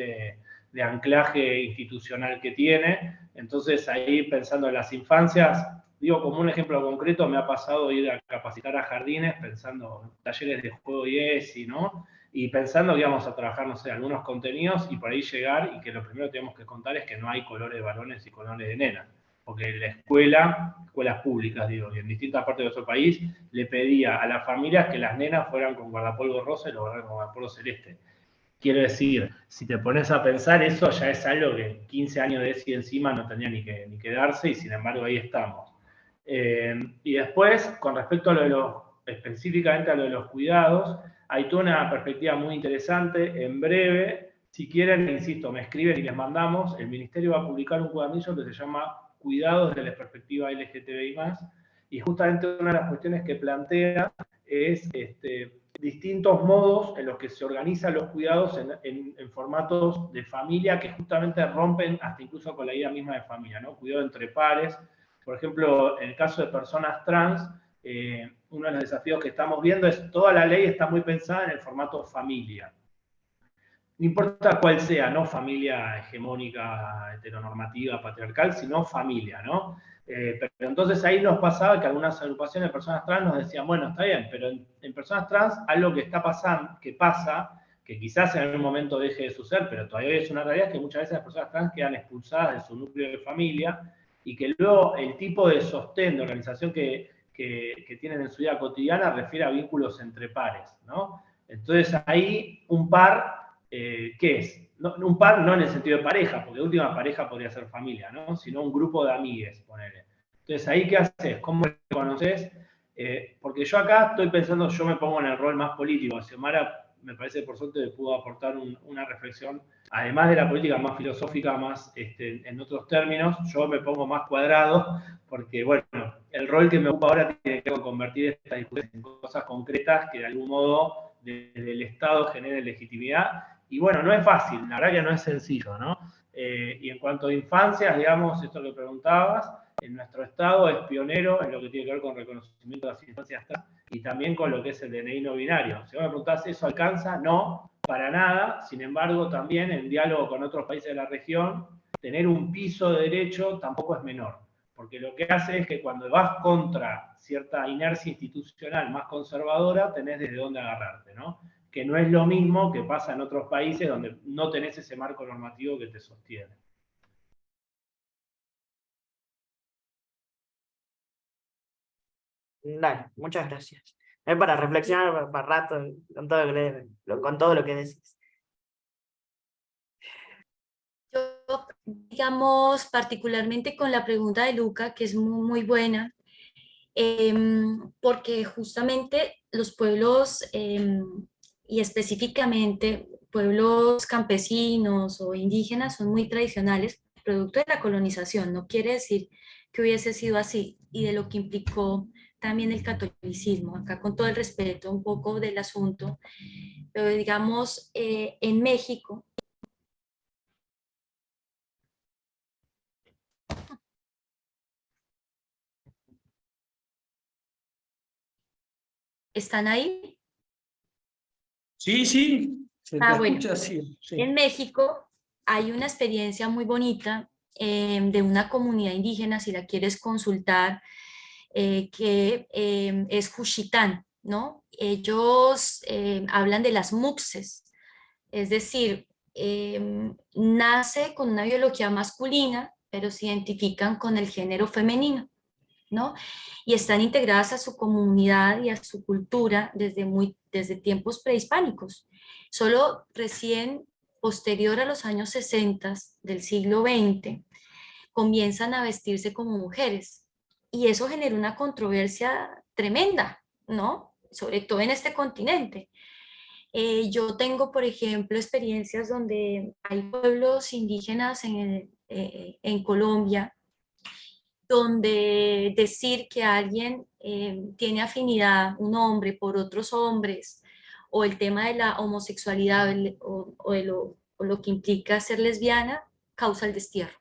de anclaje institucional que tiene. Entonces, ahí pensando en las infancias, digo, como un ejemplo concreto, me ha pasado ir a capacitar a jardines pensando en talleres de juego y ESI, ¿no? Y pensando que íbamos a trabajar, no sé, algunos contenidos y por ahí llegar y que lo primero que tenemos que contar es que no hay colores de varones y colores de nenas. Porque la escuela, escuelas públicas, digo, y en distintas partes de nuestro país, le pedía a las familias que las nenas fueran con guardapolvo rosa y los varones con guardapolvo celeste. Quiero decir, si te pones a pensar, eso ya es algo que 15 años de ESI encima no tenía ni que darse, y sin embargo ahí estamos. Y después, con respecto a específicamente a lo de los cuidados, hay toda una perspectiva muy interesante. En breve, si quieren, insisto, me escriben y les mandamos. El Ministerio va a publicar un cuadernillo que se llama Cuidados desde la perspectiva LGTBI+, y justamente una de las cuestiones que plantea es distintos modos en los que se organizan los cuidados en formatos de familia que justamente rompen hasta incluso con la idea misma de familia, ¿no? Cuidado entre pares. Por ejemplo, en el caso de personas trans, uno de los desafíos que estamos viendo es toda la ley está muy pensada en el formato familia. No importa cuál sea, no familia hegemónica, heteronormativa, patriarcal, sino familia, ¿no? Pero entonces ahí nos pasaba que algunas agrupaciones de personas trans nos decían, bueno, está bien, pero en personas trans algo que está pasando, que pasa, que quizás en algún momento deje de suceder, pero todavía es una realidad, es que muchas veces las personas trans quedan expulsadas de su núcleo de familia y que luego el tipo de sostén, de organización que tienen en su vida cotidiana refiere a vínculos entre pares, ¿no? Entonces ahí un par, ¿qué es? No, un par no en el sentido de pareja, porque de última pareja podría ser familia, ¿no? Sino un grupo de amigues, ponele. Entonces ahí ¿qué haces? ¿Cómo lo conoces? Porque yo acá estoy pensando, yo me pongo en el rol más político. Xiomara me parece por suerte pudo aportar una reflexión, además de la política más filosófica, más en otros términos, yo me pongo más cuadrado, porque bueno, el rol que me ocupa ahora tiene que convertir estas discusiones en cosas concretas que de algún modo desde el Estado generen legitimidad. Y bueno, no es fácil, la verdad que no es sencillo, ¿no? Y en cuanto a infancias, digamos, esto que preguntabas, en nuestro Estado es pionero en lo que tiene que ver con reconocimiento de las infancias trans y también con lo que es el DNI no binario. Si vos me preguntás, ¿eso alcanza? No, para nada. Sin embargo, también en diálogo con otros países de la región, tener un piso de derecho tampoco es menor. Porque lo que hace es que cuando vas contra cierta inercia institucional más conservadora, tenés desde dónde agarrarte, ¿no? Que no es lo mismo que pasa en otros países donde no tenés ese marco normativo que te sostiene. Dale, muchas gracias. Es para reflexionar para rato con todo lo que decís. Yo, digamos, particularmente con la pregunta de Luca, que es muy buena, porque justamente los pueblos, y específicamente pueblos campesinos o indígenas, son muy tradicionales, producto de la colonización. No quiere decir que hubiese sido así, y de lo que implicó también el catolicismo, acá con todo el respeto un poco del asunto, pero digamos, en México, ¿están ahí? Sí, sí, se te Bueno, escucha así. Sí. en México hay una experiencia muy bonita, de una comunidad indígena, si la quieres consultar, que es Juchitán, ¿no? Ellos hablan de las muxes, es decir, nace con una biología masculina, pero se identifican con el género femenino, ¿no? Y están integradas a su comunidad y a su cultura desde tiempos prehispánicos. Solo recién, posterior a los años 60 del siglo XX, comienzan a vestirse como mujeres y eso genera una controversia tremenda, ¿no? Sobre todo en este continente. Yo tengo, por ejemplo, experiencias donde hay pueblos indígenas en Colombia, donde decir que alguien tiene afinidad, un hombre, por otros hombres, o el tema de la homosexualidad o lo que implica ser lesbiana, causa el destierro.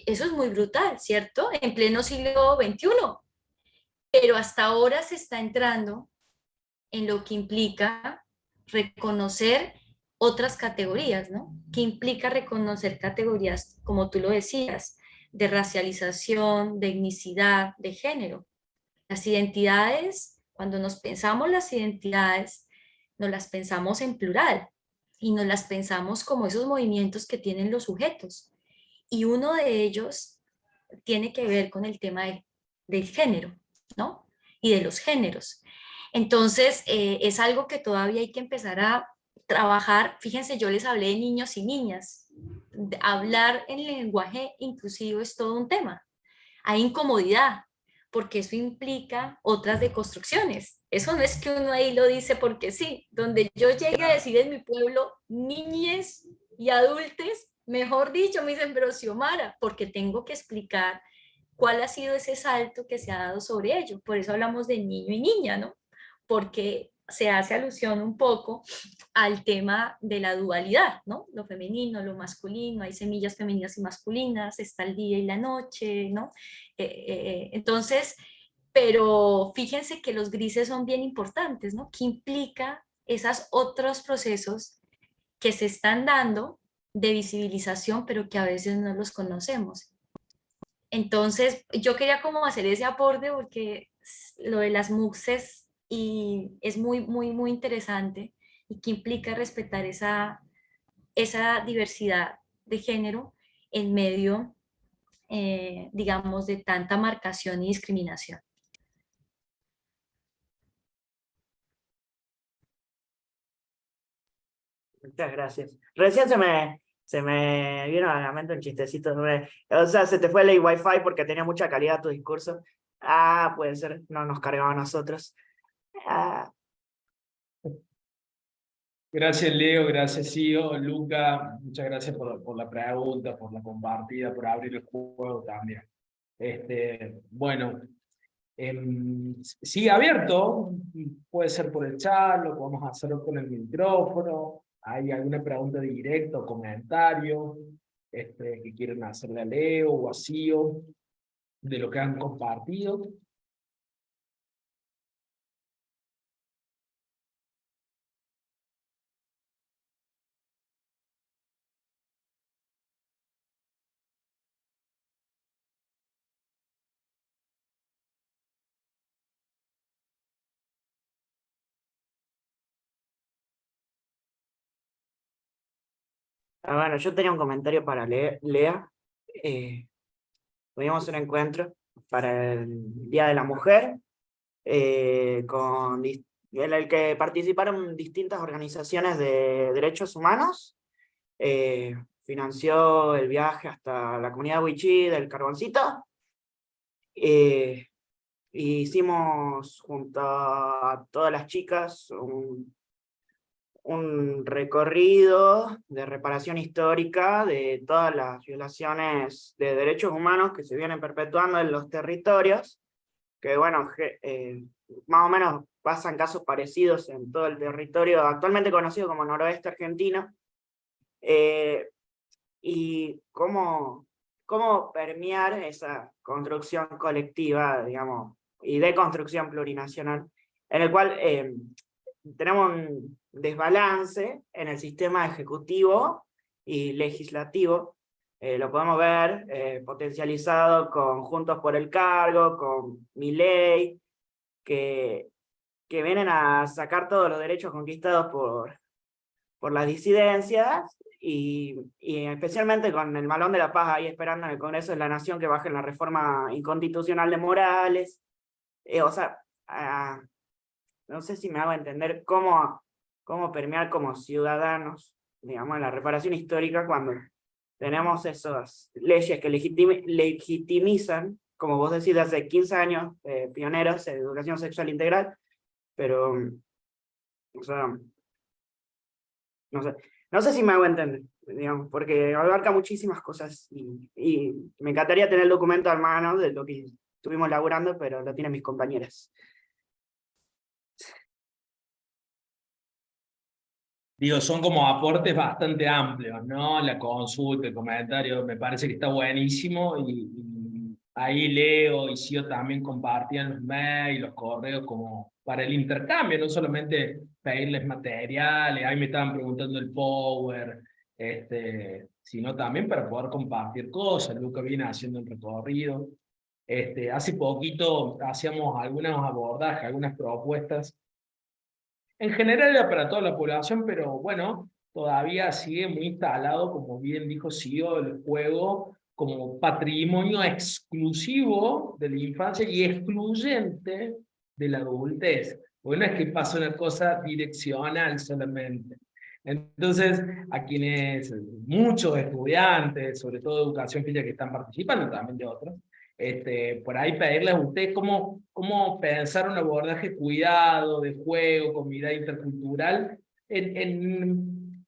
Eso es muy brutal, ¿cierto? En pleno siglo XXI. Pero hasta ahora se está entrando en lo que implica reconocer otras categorías, ¿no? ¿Qué implica reconocer categorías, como tú lo decías, de racialización, de etnicidad, de género? Las identidades, cuando nos pensamos las identidades, nos las pensamos en plural y nos las pensamos como esos movimientos que tienen los sujetos. Y uno de ellos tiene que ver con el tema del género, ¿no? Y de los géneros. Entonces, es algo que todavía hay que empezar a trabajar. Fíjense, yo les hablé de niños y niñas. Hablar en lenguaje inclusivo es todo un tema. Hay incomodidad, porque eso implica otras deconstrucciones. Eso no es que uno ahí lo dice porque sí. Donde yo llegue a decir en mi pueblo, niñes y adultos, mejor dicho, me dicen, pero Xiomara, porque tengo que explicar cuál ha sido ese salto que se ha dado sobre ello. Por eso hablamos de niño y niña, ¿no? Porque se hace alusión un poco al tema de la dualidad, ¿no? Lo femenino, lo masculino, hay semillas femeninas y masculinas, está el día y la noche, ¿no? Entonces, pero fíjense que los grises son bien importantes, ¿no? ¿Qué implica esos otros procesos que se están dando de visibilización, pero que a veces no los conocemos? Entonces, yo quería como hacer ese aporte porque lo de las muxes y es muy, muy, muy interesante y que implica respetar esa diversidad de género en medio, digamos, de tanta marcación y discriminación. Muchas gracias. Recién se me vino a la mente un chistecito o sea, se te fue el Wi-Fi porque tenía mucha calidad tu discurso. Ah, puede ser, no nos cargaba a nosotros. Ah, Gracias, Leo, gracias, Io. Luca, muchas gracias por la pregunta, por la compartida, por abrir el juego también. Bueno, sigue abierto, puede ser por el chat, lo podemos hacer con el micrófono. ¿Hay alguna pregunta directa o comentario que quieren hacerle a Leo o a Cio de lo que han compartido? bueno, yo tenía un comentario para Lea. Tuvimos un encuentro para el Día de la Mujer, en el que participaron distintas organizaciones de derechos humanos. Financió el viaje hasta la comunidad Wichí del Carboncito. Hicimos junto a todas las chicas un recorrido de reparación histórica de todas las violaciones de derechos humanos que se vienen perpetuando en los territorios, que bueno, más o menos pasan casos parecidos en todo el territorio actualmente conocido como noroeste argentino, y cómo permear esa construcción colectiva, digamos, y de construcción plurinacional, en el cual tenemos un desbalance en el sistema ejecutivo y legislativo. Lo podemos ver potencializado con Juntos por el Cargo, con Milei, que vienen a sacar todos los derechos conquistados por las disidencias, y especialmente con el Malón de la Paz ahí esperando en el Congreso de la Nación que bajen la reforma inconstitucional de Morales. O sea, no sé si me hago entender cómo permear como ciudadanos, digamos, en la reparación histórica cuando tenemos esas leyes que legitimizan como vos decís, de hace 15 años, pioneros en educación sexual integral, pero, o sea, no sé si me hago entender, digamos, porque abarca muchísimas cosas y me encantaría tener el documento a mano de lo que estuvimos laburando, pero lo tienen mis compañeras. Digo, son como aportes bastante amplios, ¿no? La consulta, el comentario, me parece que está buenísimo y ahí Leo y Sio también compartían los mails, los correos como para el intercambio, no solamente pedirles materiales, ahí me estaban preguntando el Power, sino también para poder compartir cosas. Luca viene haciendo el recorrido. Hace poquito hacíamos algunos abordajes, algunas propuestas. En general era para toda la población, pero bueno, todavía sigue muy instalado, como bien dijo Sio, el juego como patrimonio exclusivo de la infancia y excluyente de la adultez. Bueno, es que pasa una cosa direccional solamente. Entonces, a quienes, muchos estudiantes, sobre todo de educación física que están participando, también de otros, por ahí pedirles a ustedes cómo pensar un abordaje de cuidado, de juego, con mirada intercultural, en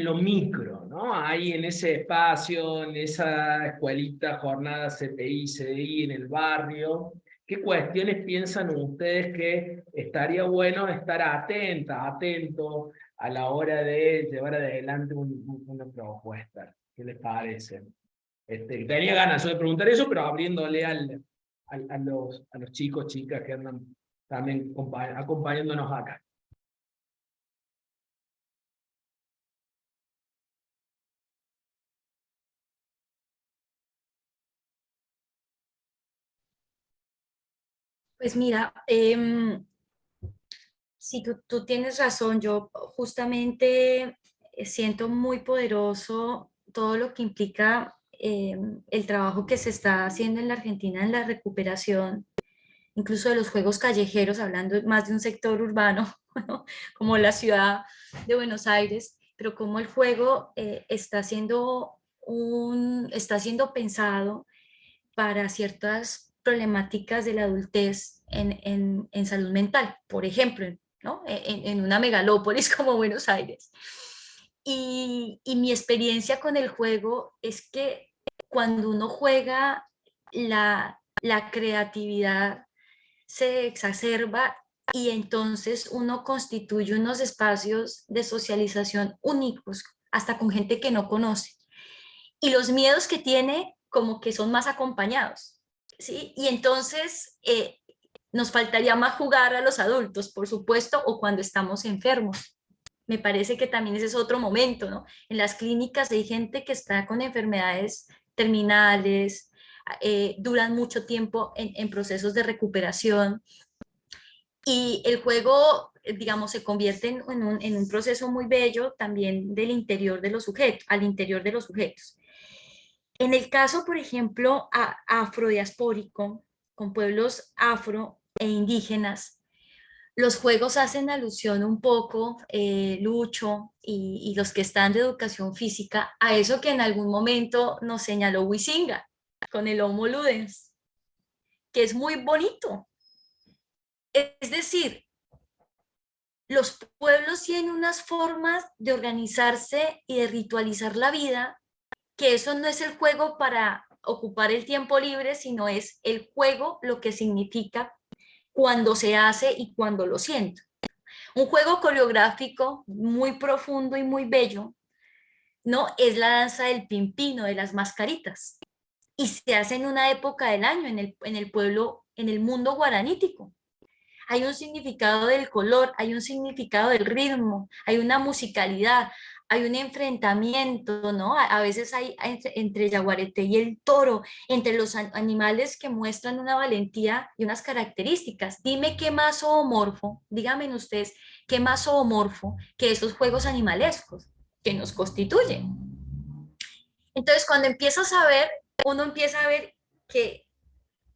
lo micro, ¿no? Ahí en ese espacio, en esa escuelita, jornada CPI, CDI, en el barrio. ¿Qué cuestiones piensan ustedes que estaría bueno estar atento a la hora de llevar adelante una propuesta? ¿Qué les parece? Tenía ganas yo de preguntar eso, pero abriéndole a los chicos, chicas que andan también acompañándonos acá. Pues mira, sí, tú tienes razón. Yo justamente siento muy poderoso todo lo que implica el trabajo que se está haciendo en la Argentina en la recuperación, incluso de los juegos callejeros, hablando más de un sector urbano, ¿no? Como la ciudad de Buenos Aires, pero como el juego está siendo pensado para ciertas problemáticas de la adultez en salud mental, por ejemplo, ¿no? En una megalópolis como Buenos Aires. Y mi experiencia con el juego es que cuando uno juega, la creatividad se exacerba y entonces uno constituye unos espacios de socialización únicos, hasta con gente que no conoce. Y los miedos que tiene como que son más acompañados, ¿sí? Y entonces nos faltaría más jugar a los adultos, por supuesto, o cuando estamos enfermos. Me parece que también ese es otro momento, ¿no? En las clínicas hay gente que está con enfermedades terminales, duran mucho tiempo en procesos de recuperación y el juego, digamos, se convierte en un proceso muy bello también del interior de los sujetos, al interior de los sujetos. En el caso, por ejemplo, afrodiaspórico, con pueblos afro e indígenas, los juegos hacen alusión un poco, Lucho y los que están de educación física, a eso que en algún momento nos señaló Huizinga con el Homo Ludens, que es muy bonito. Es decir, los pueblos tienen unas formas de organizarse y de ritualizar la vida, que eso no es el juego para ocupar el tiempo libre, sino es el juego lo que significa cuando se hace y cuando lo siento. Un juego coreográfico muy profundo y muy bello, ¿no? Es la danza del pimpino, de las mascaritas. Y se hace en una época del año, en el pueblo, en el mundo guaranítico. Hay un significado del color, hay un significado del ritmo, hay una musicalidad, hay un enfrentamiento, ¿no? A veces hay entre Yaguareté y el toro, entre los animales que muestran una valentía y unas características. Dime qué más zoomorfo, díganme ustedes, qué más zoomorfo que esos juegos animalescos que nos constituyen. Entonces, cuando empiezas a ver, uno empieza a ver que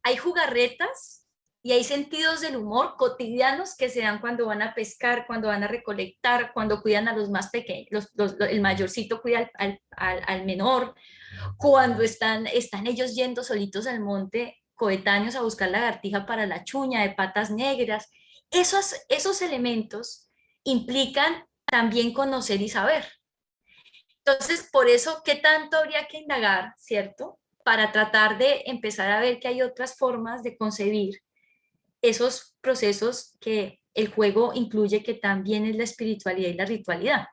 hay jugarretas y hay sentidos del humor cotidianos que se dan cuando van a pescar, cuando van a recolectar, cuando cuidan a los más pequeños, el mayorcito cuida al menor, cuando están ellos yendo solitos al monte coetáneos a buscar lagartija para la chuña, de patas negras. Esos elementos implican también conocer y saber. Entonces, por eso, ¿qué tanto habría que indagar, cierto? Para tratar de empezar a ver que hay otras formas de concebir esos procesos que el juego incluye, que también es la espiritualidad y la ritualidad,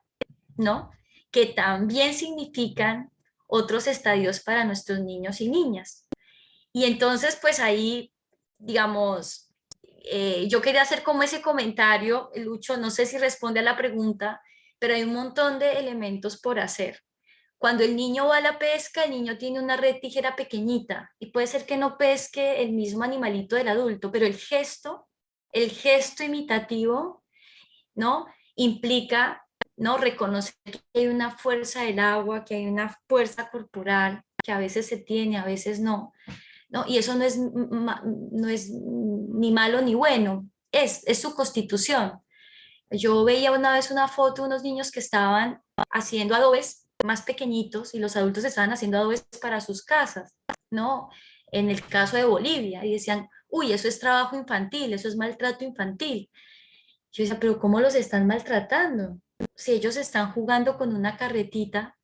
¿no? Que también significan otros estadios para nuestros niños y niñas. Y entonces, pues ahí, digamos, yo quería hacer como ese comentario, Lucho, no sé si responde a la pregunta, pero hay un montón de elementos por hacer. Cuando el niño va a la pesca, el niño tiene una red tijera pequeñita y puede ser que no pesque el mismo animalito del adulto, pero el gesto imitativo, ¿no? Implica, ¿no? Reconocer que hay una fuerza del agua, que hay una fuerza corporal, que a veces se tiene, a veces no, ¿no? Y eso no es ni malo ni bueno, es su constitución. Yo veía una vez una foto de unos niños que estaban haciendo adobes más pequeñitos y los adultos estaban haciendo adobes para sus casas, ¿no? En el caso de Bolivia, y decían, uy, eso es trabajo infantil, eso es maltrato infantil. Yo decía, pero ¿cómo los están maltratando? Si ellos están jugando con una carretita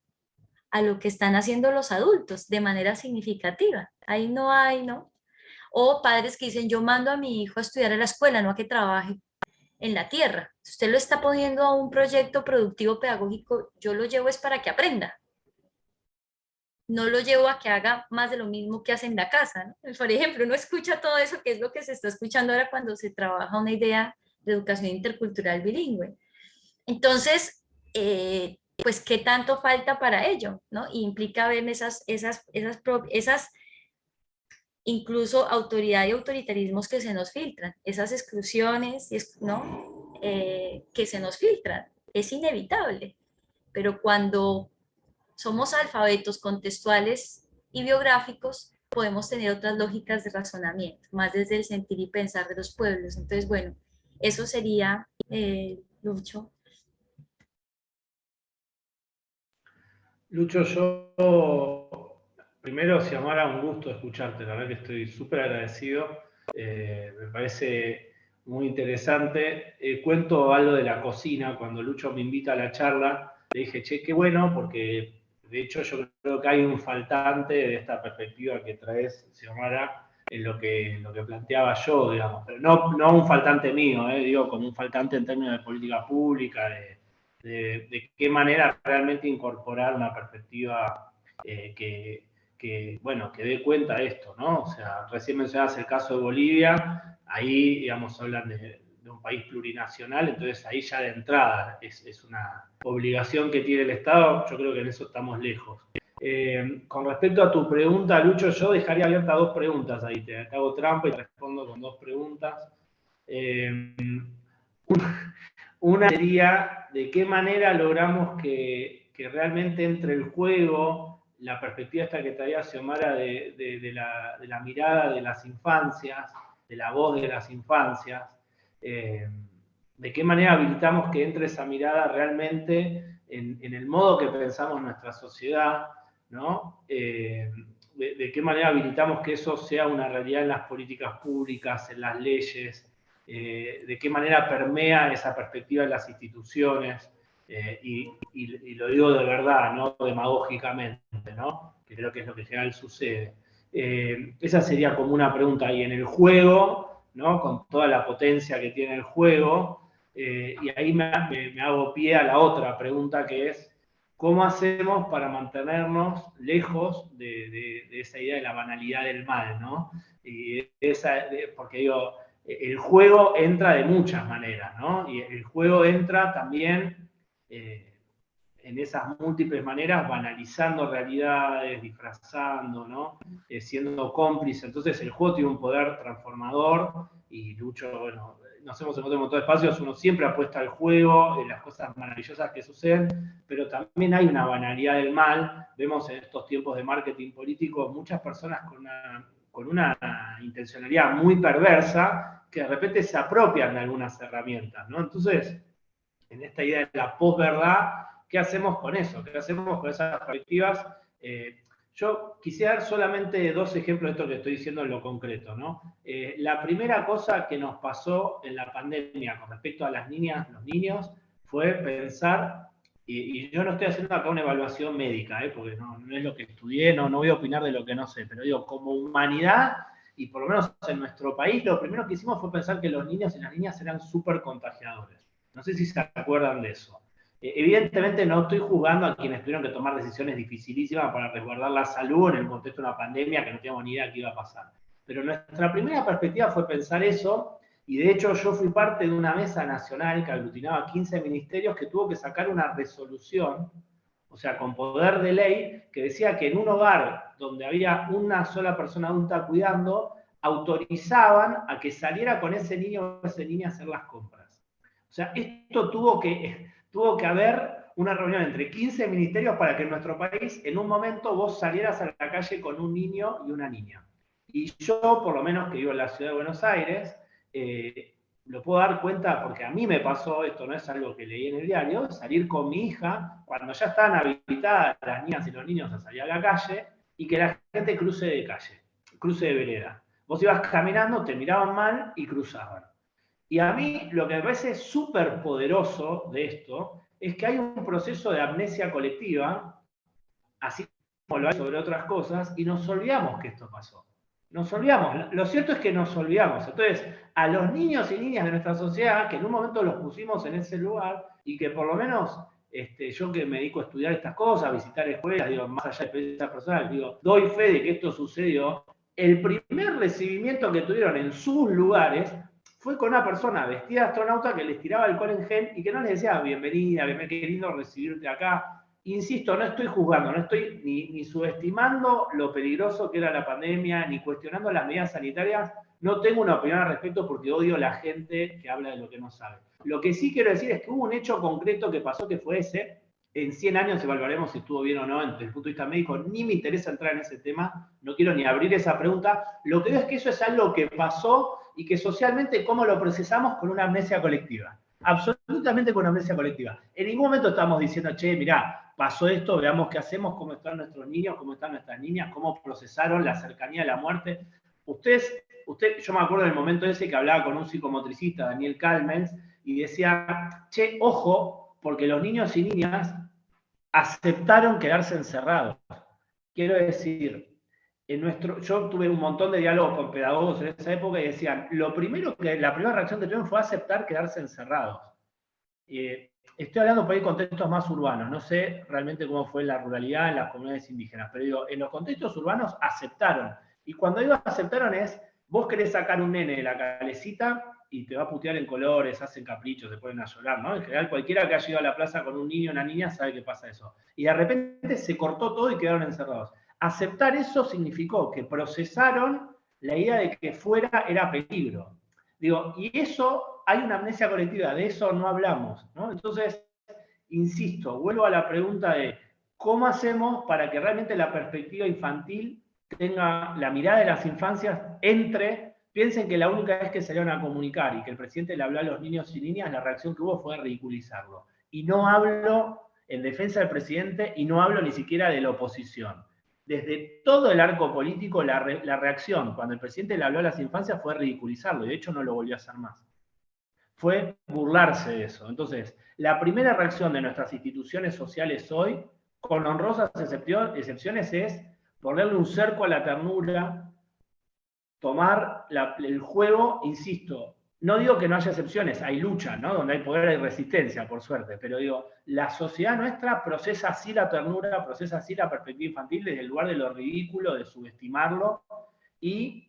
a lo que están haciendo los adultos de manera significativa. Ahí no hay, ¿no? O padres que dicen, yo mando a mi hijo a estudiar a la escuela, no a que trabaje en la tierra. Si usted lo está poniendo a un proyecto productivo pedagógico, yo lo llevo es para que aprenda. No lo llevo a que haga más de lo mismo que hace en la casa, ¿no? Por ejemplo, uno escucha todo eso, que es lo que se está escuchando ahora cuando se trabaja una idea de educación intercultural bilingüe. Entonces, pues, ¿qué tanto falta para ello? ¿No? Y implica ver esas incluso autoridad y autoritarismos que se nos filtran, esas exclusiones, ¿no? Que se nos filtran. Es inevitable, pero cuando somos alfabetos contextuales y biográficos, podemos tener otras lógicas de razonamiento, más desde el sentir y pensar de los pueblos. Entonces, bueno, eso sería, Lucho. Lucho, yo primero, Xiomara, un gusto escucharte, la verdad que estoy súper agradecido, me parece muy interesante. Cuento algo de la cocina, cuando Lucho me invita a la charla, le dije, che, qué bueno, porque de hecho yo creo que hay un faltante de esta perspectiva que traes, Xiomara, en lo que planteaba yo, digamos, pero no un faltante mío, digo, como un faltante en términos de política pública, de qué manera realmente incorporar una perspectiva que dé cuenta de esto, ¿no? O sea, recién mencionabas el caso de Bolivia, ahí, digamos, hablan de un país plurinacional, entonces ahí ya de entrada es una obligación que tiene el Estado, yo creo que en eso estamos lejos. Con respecto a tu pregunta, Lucho, yo dejaría abiertas dos preguntas ahí, te hago trampa y te respondo con dos preguntas. Una sería, ¿de qué manera logramos que realmente entre el juego, la perspectiva esta que traía Xiomara de la mirada de las infancias, de la voz de las infancias, de qué manera habilitamos que entre esa mirada realmente en el modo que pensamos nuestra sociedad, ¿no? De qué manera habilitamos que eso sea una realidad en las políticas públicas, en las leyes, de qué manera permea esa perspectiva en las instituciones, y lo digo de verdad, no demagógicamente, ¿no? Que creo que es lo que en general sucede. Esa sería como una pregunta. Y en el juego, ¿no? Con toda la potencia que tiene el juego, y ahí me hago pie a la otra pregunta, que es, ¿cómo hacemos para mantenernos lejos de esa idea de la banalidad del mal, ¿no? Y porque digo, el juego entra de muchas maneras, ¿no? Y el juego entra también en esas múltiples maneras, banalizando realidades, disfrazando, ¿no? Siendo cómplice. Entonces el juego tiene un poder transformador, y Lucho, bueno, nos hemos encontrado en un montón de espacios, uno siempre apuesta al juego, en las cosas maravillosas que suceden, pero también hay una banalidad del mal. Vemos en estos tiempos de marketing político muchas personas con una intencionalidad muy perversa, que de repente se apropian de algunas herramientas, ¿no? Entonces, en esta idea de la posverdad, ¿qué hacemos con eso? ¿Qué hacemos con esas perspectivas? Yo quisiera dar solamente 2 ejemplos de esto que estoy diciendo en lo concreto, ¿no? La primera cosa que nos pasó en la pandemia con respecto a las niñas, los niños, fue pensar, y yo no estoy haciendo acá una evaluación médica, porque no es lo que estudié, no voy a opinar de lo que no sé, pero digo, como humanidad, y por lo menos en nuestro país, lo primero que hicimos fue pensar que los niños y las niñas eran súper contagiadores. No sé si se acuerdan de eso. Evidentemente no estoy juzgando a quienes tuvieron que tomar decisiones dificilísimas para resguardar la salud en el contexto de una pandemia que no teníamos ni idea qué iba a pasar. Pero nuestra primera perspectiva fue pensar eso, y de hecho yo fui parte de una mesa nacional que aglutinaba 15 ministerios que tuvo que sacar una resolución, o sea, con poder de ley, que decía que en un hogar donde había una sola persona adulta cuidando, autorizaban a que saliera con ese niño o esa niña a hacer las compras. O sea, esto tuvo que haber una reunión entre 15 ministerios para que en nuestro país, en un momento, vos salieras a la calle con un niño y una niña. Y yo, por lo menos que vivo en la ciudad de Buenos Aires, lo puedo dar cuenta porque a mí me pasó, esto no es algo que leí en el diario, salir con mi hija cuando ya estaban habilitadas las niñas y los niños a salir a la calle y que la gente cruce de calle, cruce de vereda. Vos ibas caminando, te miraban mal y cruzaban. Y a mí lo que me parece súper poderoso de esto es que hay un proceso de amnesia colectiva, así como lo hay sobre otras cosas, y nos olvidamos que esto pasó. Nos olvidamos. Lo cierto es que nos olvidamos. Entonces, a los niños y niñas de nuestra sociedad, que en un momento los pusimos en ese lugar, y que por lo menos yo que me dedico a estudiar estas cosas, a visitar escuelas, digo, más allá de experiencias personales, digo, doy fe de que esto sucedió. El primer recibimiento que tuvieron en sus lugares fue con una persona vestida de astronauta que les tiraba alcohol en gel y que no les decía bienvenida, qué lindo recibirte acá. Insisto, no estoy juzgando, no estoy ni subestimando lo peligroso que era la pandemia, ni cuestionando las medidas sanitarias. No tengo una opinión al respecto porque odio a la gente que habla de lo que no sabe. Lo que sí quiero decir es que hubo un hecho concreto que pasó que fue ese. En 100 años evaluaremos si estuvo bien o no desde el punto de vista médico. Ni me interesa entrar en ese tema, no quiero ni abrir esa pregunta. Lo que veo es que eso es algo que pasó y que socialmente, ¿cómo lo procesamos? Con una amnesia colectiva. Absolutamente con una amnesia colectiva. En ningún momento estamos diciendo, che, mirá, pasó esto, veamos qué hacemos, cómo están nuestros niños, cómo están nuestras niñas, cómo procesaron la cercanía de la muerte. Yo me acuerdo del momento ese que hablaba con un psicomotricista, Daniel Kalmens, y decía, che, ojo, porque los niños y niñas aceptaron quedarse encerrados. Quiero decir, yo tuve un montón de diálogos con pedagogos en esa época y decían, la primera reacción que tuvieron fue aceptar quedarse encerrados. Estoy hablando por ahí de contextos más urbanos, no sé realmente cómo fue la ruralidad en las comunidades indígenas, pero digo, en los contextos urbanos aceptaron. Y cuando digo aceptaron es, vos querés sacar un nene de la calecita y te va a putear en colores, hacen caprichos, se ponen a llorar, ¿no? En general, cualquiera que haya ido a la plaza con un niño o una niña sabe que pasa eso. Y de repente se cortó todo y quedaron encerrados. Aceptar eso significó que procesaron la idea de que fuera era peligro. Digo, y eso, hay una amnesia colectiva, de eso no hablamos, ¿no? Entonces, insisto, vuelvo a la pregunta de cómo hacemos para que realmente la perspectiva infantil tenga la mirada de las infancias piensen que la única vez que salieron a comunicar y que el presidente le habló a los niños y niñas, la reacción que hubo fue ridiculizarlo. Y no hablo en defensa del presidente y no hablo ni siquiera de la oposición. Desde todo el arco político, la reacción cuando el presidente le habló a las infancias fue ridiculizarlo, y de hecho no lo volvió a hacer más. Fue burlarse de eso. Entonces, la primera reacción de nuestras instituciones sociales hoy, con honrosas excepciones, es ponerle un cerco a la ternura, tomar el juego, insisto, no digo que no haya excepciones, hay lucha, ¿no? Donde hay poder hay resistencia, por suerte, pero digo, la sociedad nuestra procesa así la ternura, procesa así la perspectiva infantil desde el lugar de lo ridículo, de subestimarlo, y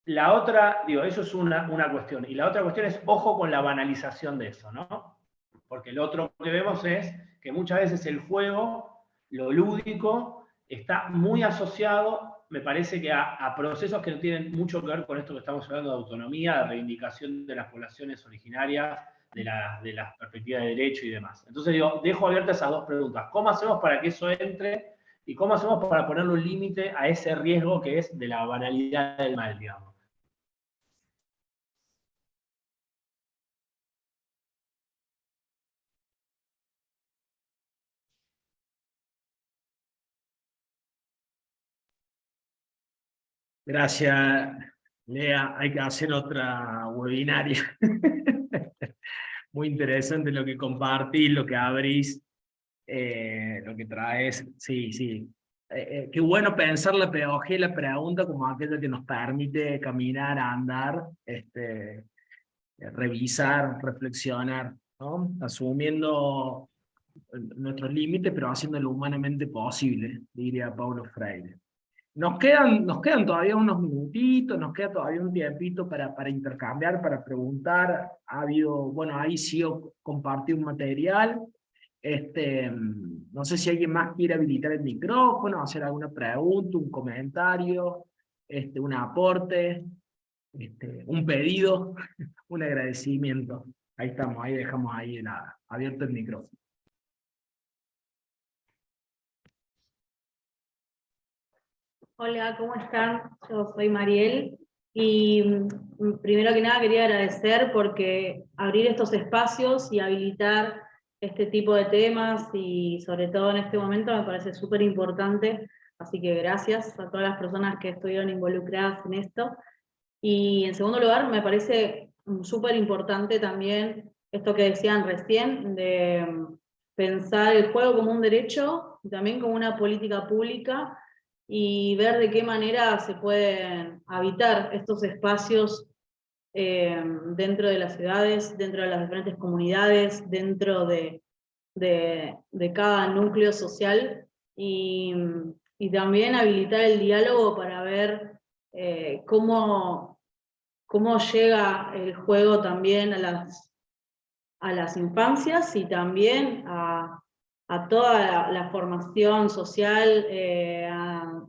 la otra, digo, eso es una cuestión, y la otra cuestión es ojo con la banalización de eso, ¿no? Porque lo otro que vemos es que muchas veces el juego, lo lúdico, está muy asociado, me parece que a procesos que no tienen mucho que ver con esto que estamos hablando de autonomía, de reivindicación de las poblaciones originarias, de las perspectivas de derecho y demás. Entonces digo, dejo abiertas esas dos preguntas. ¿Cómo hacemos para que eso entre? ¿Y cómo hacemos para ponerle un límite a ese riesgo que es de la banalidad del mal, digamos? Gracias, Lea. Hay que hacer otra webinaria. Muy interesante lo que compartís, lo que abrís, lo que traes. Sí, sí. Qué bueno pensar la pedagogía y la pregunta como aquello que nos permite caminar, andar, revisar, reflexionar, ¿no? Asumiendo nuestros límites, pero haciéndolo humanamente posible, diría Paulo Freire. Nos quedan todavía unos minutitos, nos queda todavía un tiempito para intercambiar, para preguntar. Ha habido, bueno, ahí sí compartí un material. No sé si alguien más quiere habilitar el micrófono, hacer alguna pregunta, un comentario, un aporte, un pedido, un agradecimiento. Ahí estamos, ahí dejamos ahí abierto el micrófono. Hola, ¿cómo están? Yo soy Mariel y primero que nada quería agradecer porque abrir estos espacios y habilitar este tipo de temas y sobre todo en este momento me parece súper importante, así que gracias a todas las personas que estuvieron involucradas en esto. Y en segundo lugar, me parece súper importante también esto que decían recién, de pensar el juego como un derecho, también como una política pública, y ver de qué manera se pueden habitar estos espacios dentro de las ciudades, dentro de las diferentes comunidades, dentro de cada núcleo social, y también habilitar el diálogo para ver cómo llega el juego también a las infancias y también a toda la formación social,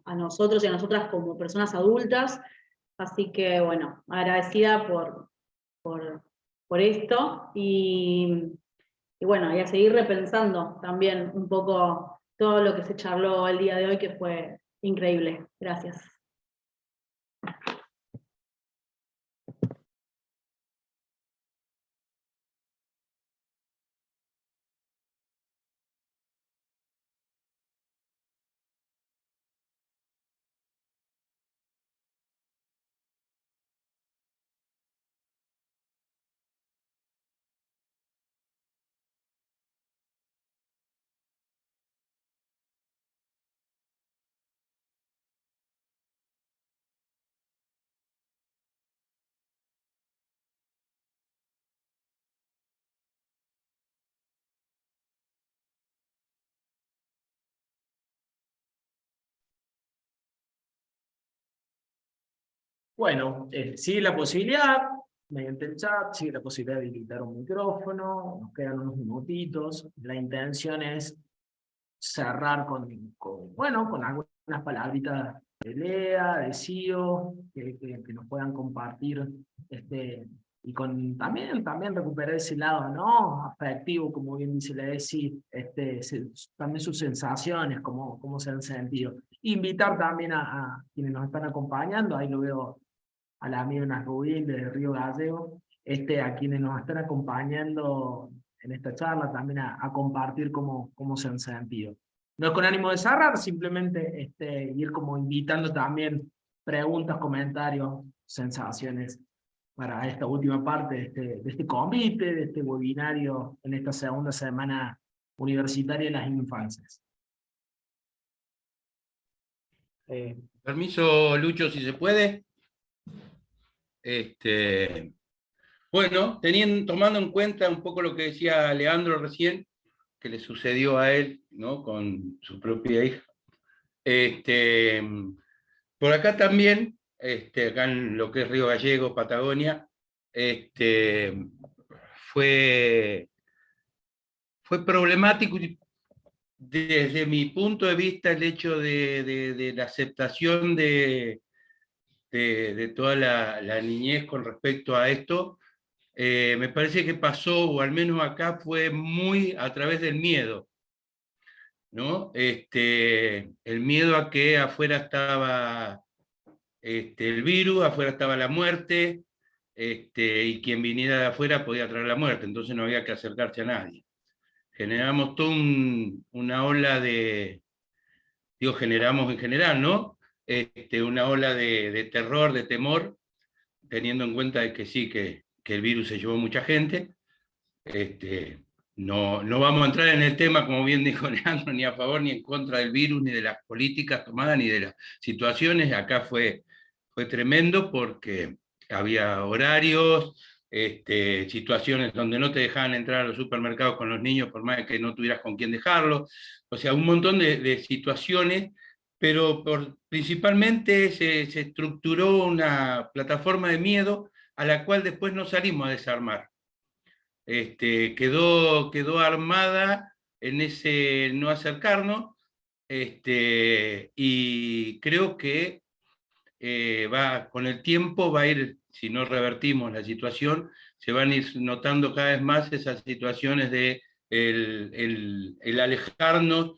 a nosotros y a nosotras como personas adultas. Así que bueno, agradecida por esto y bueno, y a seguir repensando también un poco todo lo que se charló el día de hoy, que fue increíble. Gracias. Bueno, sigue la posibilidad, mediante el chat, sigue la posibilidad de habilitar un micrófono, nos quedan unos minutitos. La intención es cerrar bueno, con algunas palabritas de Lea, de Sio, que nos puedan compartir, y también recuperar ese lado, ¿no? Afectivo, como bien dice Leci, también sus sensaciones, cómo se han sentido. Invitar también a quienes nos están acompañando, ahí lo veo a la amiga Rubín de Río Gallego, a quienes nos están acompañando en esta charla, también a compartir cómo se han sentido. No es con ánimo de cerrar, simplemente ir como invitando también preguntas, comentarios, sensaciones para esta última parte de este convite, de este webinario en esta segunda semana universitaria de las infancias. Permiso, Lucho, si se puede. Bueno, tomando en cuenta un poco lo que decía Leandro recién, que le sucedió a él, ¿no? Con su propia hija. Por acá también, acá en lo que es Río Gallegos, Patagonia, fue problemático desde mi punto de vista el hecho de la aceptación de toda la niñez con respecto a esto. Me parece que pasó, o al menos acá, fue muy a través del miedo, ¿no? El miedo a que afuera estaba el virus, afuera estaba la muerte, y quien viniera de afuera podía traer la muerte, entonces no había que acercarse a nadie. Generamos toda una ola generamos en general, ¿no? una ola de terror, de temor, teniendo en cuenta de que sí, que el virus se llevó mucha gente. No vamos a entrar en el tema, como bien dijo Leandro, ni a favor ni en contra del virus, ni de las políticas tomadas, ni de las situaciones. Acá fue tremendo porque había horarios, situaciones donde no te dejaban entrar a los supermercados con los niños por más que no tuvieras con quién dejarlo. O sea, un montón de situaciones, pero principalmente se estructuró una plataforma de miedo a la cual después no salimos a desarmar. Quedó armada en ese no acercarnos, y creo que con el tiempo va a ir, si no revertimos la situación, se van a ir notando cada vez más esas situaciones de el alejarnos,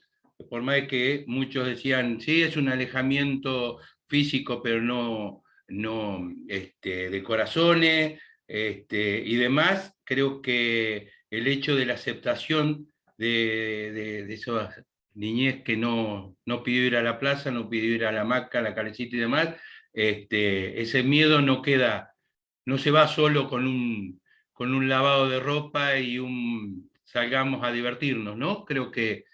por más que muchos decían, sí, es un alejamiento físico, pero no de corazones, y demás. Creo que el hecho de la aceptación de esas niñez que no pidió ir a la plaza, no pidió ir a la hamaca, a la calecita y demás, ese miedo no queda, no se va solo con un lavado de ropa y salgamos a divertirnos, ¿no? Creo que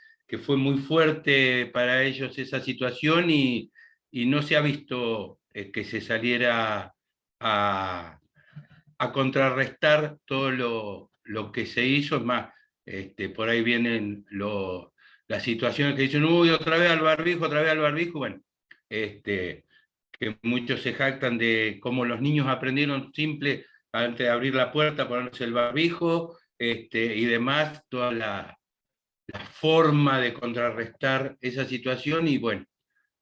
fue muy fuerte para ellos esa situación y no se ha visto que se saliera a contrarrestar todo lo que se hizo. Es más, por ahí vienen las situaciones que dicen, uy, otra vez al barbijo, bueno, que muchos se jactan de cómo los niños aprendieron simple, antes de abrir la puerta, ponerse el barbijo, y demás, toda la forma de contrarrestar esa situación, y bueno,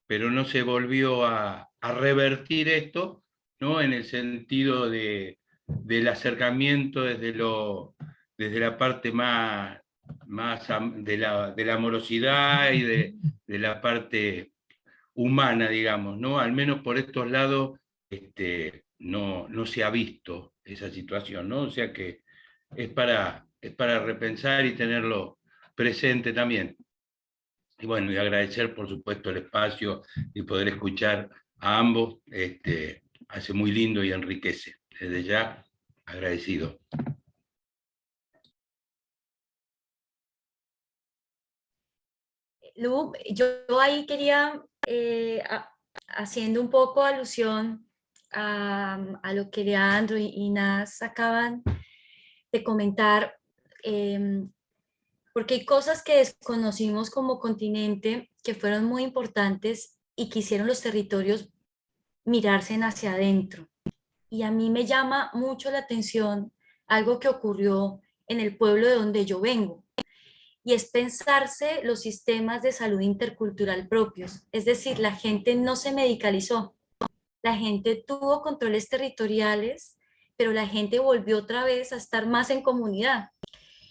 pero no se volvió a revertir esto, ¿no? En el sentido del acercamiento desde la parte más de la amorosidad y de la parte humana, digamos, ¿no? Al menos por estos lados no se ha visto esa situación, ¿no? O sea que es para repensar y tenerlo presente también. Y bueno, y agradecer por supuesto el espacio y poder escuchar a ambos, hace muy lindo y enriquece. Desde ya, agradecido. Lu, yo ahí quería, haciendo un poco alusión a lo que Leandro y Nas acaban de comentar, porque hay cosas que desconocimos como continente que fueron muy importantes y que hicieron los territorios mirarse hacia adentro. Y a mí me llama mucho la atención algo que ocurrió en el pueblo de donde yo vengo, y es pensarse los sistemas de salud intercultural propios. Es decir, la gente no se medicalizó, la gente tuvo controles territoriales, pero la gente volvió otra vez a estar más en comunidad.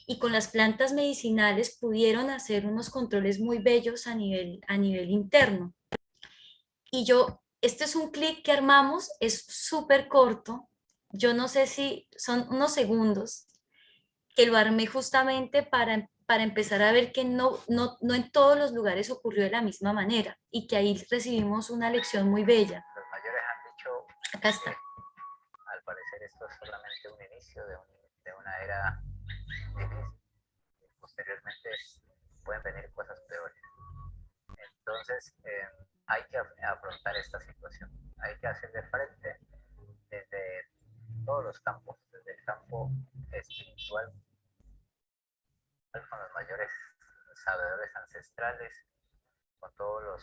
Y con las plantas medicinales pudieron hacer unos controles muy bellos a nivel interno. Y este es un clic que armamos, es súper corto, yo no sé si son unos segundos, que lo armé justamente para empezar a ver que no en todos los lugares ocurrió de la misma manera y que ahí recibimos una lección muy bella. Los mayores han dicho, acá está, al parecer esto es solamente un inicio de una era difícil. Posteriormente pueden venir cosas peores. Entonces hay que afrontar esta situación, hay que hacerle frente desde todos los campos, desde el campo espiritual, con los mayores sabedores ancestrales, con toda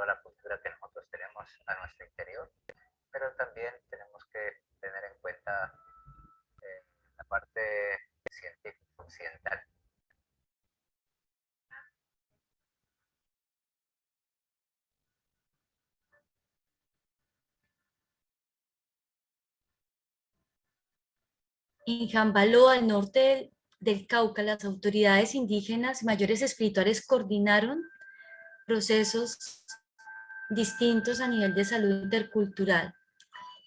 la cultura que nosotros tenemos a nuestro interior, pero también tenemos que tener en cuenta la parte científica occidental. en Jambaló, al norte del Cauca, las autoridades indígenas y mayores espirituales coordinaron procesos distintos a nivel de salud intercultural.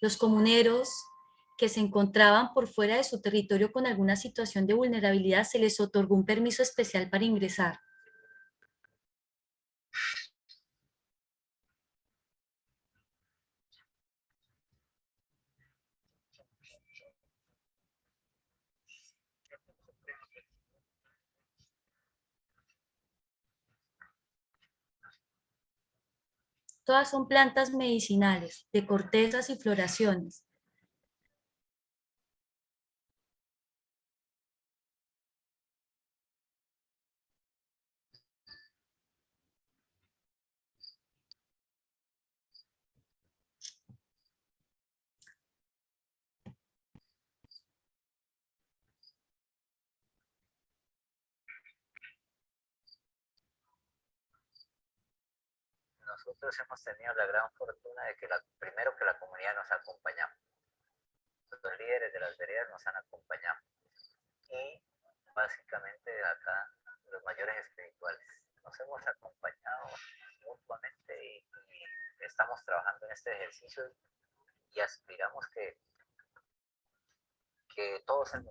Los comuneros que se encontraban por fuera de su territorio con alguna situación de vulnerabilidad, se les otorgó un permiso especial para ingresar. todas son plantas medicinales, de cortezas y floraciones. Nosotros hemos tenido la gran fortuna de que primero que la comunidad nos acompañamos. Los líderes de las veredas nos han acompañado. Y básicamente acá los mayores espirituales. Nos hemos acompañado mutuamente y estamos trabajando en este ejercicio y aspiramos que todos en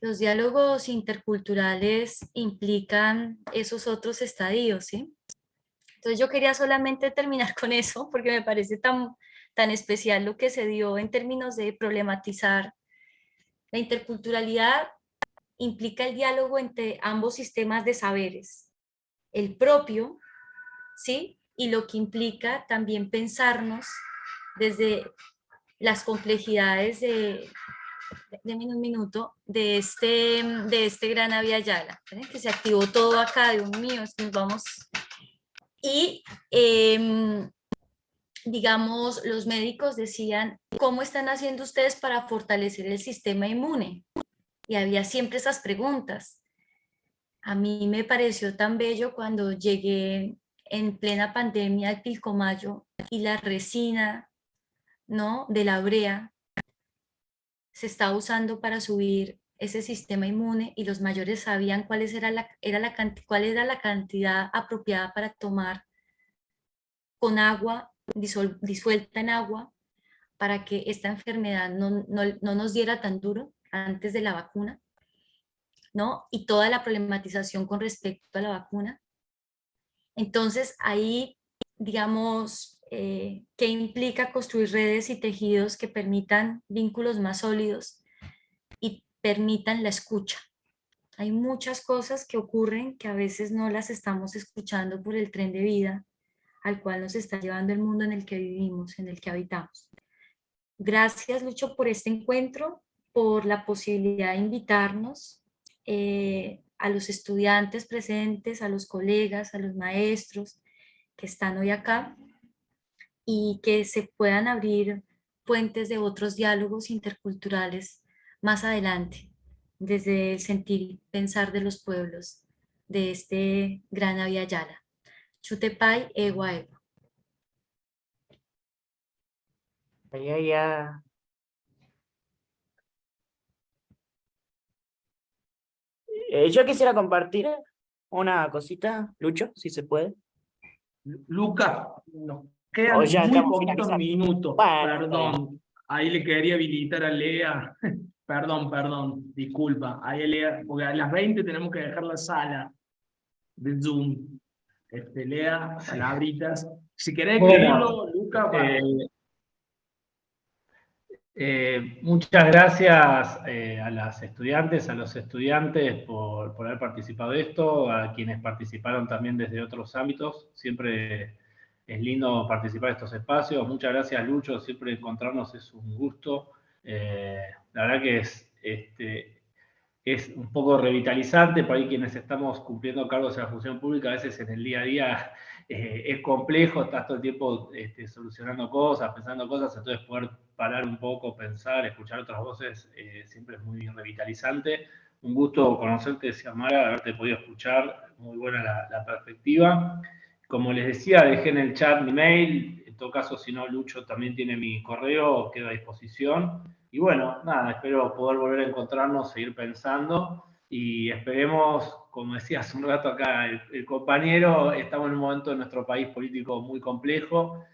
Los diálogos interculturales implican esos otros estadios, ¿sí? Entonces yo quería solamente terminar con eso, porque me parece tan especial lo que se dio en términos de problematizar. La interculturalidad implica el diálogo entre ambos sistemas de saberes, el propio, ¿sí? Y lo que implica también pensarnos desde las complejidades denme un minuto, de este gran Avia Yala, ¿eh? Que se activó todo acá, Dios mío, es que nos vamos. Y digamos, los médicos decían, ¿cómo están haciendo ustedes para fortalecer el sistema inmune? Y había siempre esas preguntas. A mí me pareció tan bello cuando llegué en plena pandemia al Pilcomayo y la resina, ¿no?, de la brea se está usando para subir ese sistema inmune y los mayores sabían cuál era la cantidad apropiada para tomar con agua, disuelta en agua, para que esta enfermedad no nos diera tan duro antes de la vacuna, ¿no? Y toda la problematización con respecto a la vacuna. Entonces ahí, digamos, ¿qué implica construir redes y tejidos que permitan vínculos más sólidos y permitan la escucha? Hay muchas cosas que ocurren que a veces no las estamos escuchando por el tren de vida al cual nos está llevando el mundo en el que vivimos, en el que habitamos. Gracias, Lucho, por este encuentro, por la posibilidad de invitarnos a los estudiantes presentes, a los colegas, a los maestros que están hoy acá y que se puedan abrir puentes de otros diálogos interculturales más adelante, desde el sentir y pensar de los pueblos de este gran Avia Yala. Chutepay, Ewa Ewa. Ya. Yo quisiera compartir una cosita, Lucho, si se puede. Lucas, nos O quedan ya muy estamos poquitos finalizando. minutos. Bueno, Perdón, ahí le quería habilitar a Lea. Perdón, disculpa. Ahí a Lea, porque a las 20 tenemos que dejar la sala de Zoom. Lea, palabritas. Si querés escribirlo, Lucas, para... Muchas gracias a las estudiantes, a los estudiantes por haber participado de esto, a quienes participaron también desde otros ámbitos. Siempre es lindo participar en estos espacios. Muchas gracias, Lucho. Siempre encontrarnos es un gusto. La verdad que es un poco revitalizante para quienes estamos cumpliendo cargos en la función pública. A veces en el día a día es complejo, estás todo el tiempo solucionando cosas, pensando cosas, entonces poder parar un poco, pensar, escuchar otras voces, siempre es muy revitalizante. Un gusto conocerte, Xiomara, haberte podido escuchar, muy buena la perspectiva. Como les decía, dejé en el chat mi mail, en todo caso, si no, Lucho también tiene mi correo, quedo a disposición. Y bueno, nada, espero poder volver a encontrarnos, seguir pensando y esperemos, como decía hace un rato acá el compañero, estamos en un momento en nuestro país político muy complejo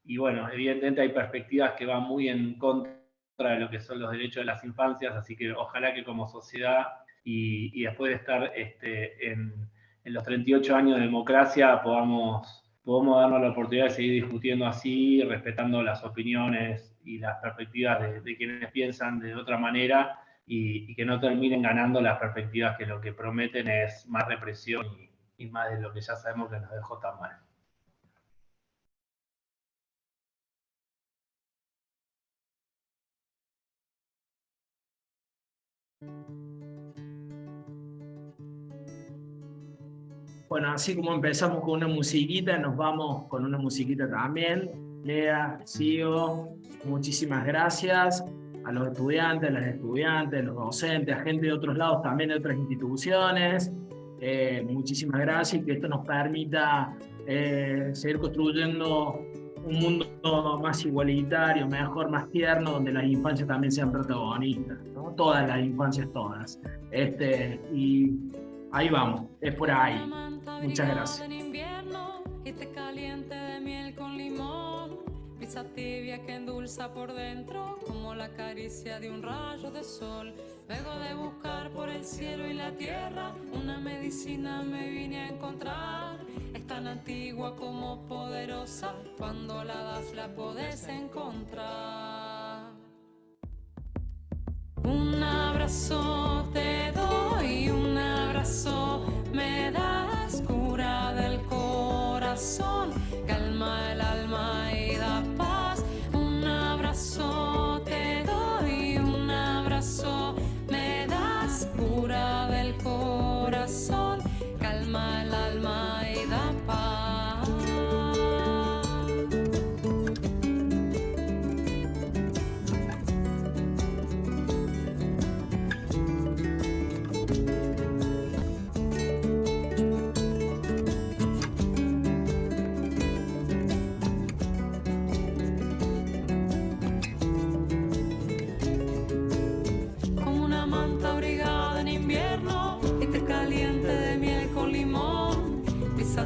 y bueno, evidentemente hay perspectivas que van muy en contra de lo que son los derechos de las infancias, así que ojalá que como sociedad y después de estar en los 38 años de democracia podamos darnos la oportunidad de seguir discutiendo así, respetando las opiniones y las perspectivas de quienes piensan de otra manera y que no terminen ganando las perspectivas que lo que prometen es más represión y más de lo que ya sabemos que nos dejó tan mal. Bueno, así como empezamos con una musiquita, nos vamos con una musiquita también. Lea, Sigo, muchísimas gracias a los estudiantes, los docentes, a gente de otros lados, también de otras instituciones. Muchísimas gracias y que esto nos permita seguir construyendo un mundo más igualitario, mejor, más tierno, donde las infancias también sean protagonistas, ¿no? Todas las infancias, todas. Y ahí vamos, es por ahí. Muchas gracias. Brisa tibia que endulza por dentro como la caricia de un rayo de sol. Luego de buscar por el cielo y la tierra una medicina me vine a encontrar. Es tan antigua como poderosa, cuando la das la podés encontrar. Un abrazo te doy, un abrazo me das, cura del corazón, calma el alma y da paz. Un abrazo te doy, un abrazo me das, cura del corazón, calma el alma y da paz.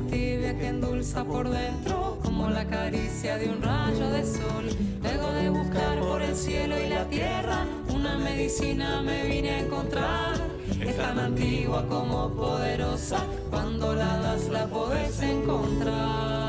Tibia que endulza por dentro como la caricia de un rayo de sol. Luego de buscar por el cielo y la tierra una medicina me vine a encontrar. Es tan antigua como poderosa, cuando la das la podés encontrar.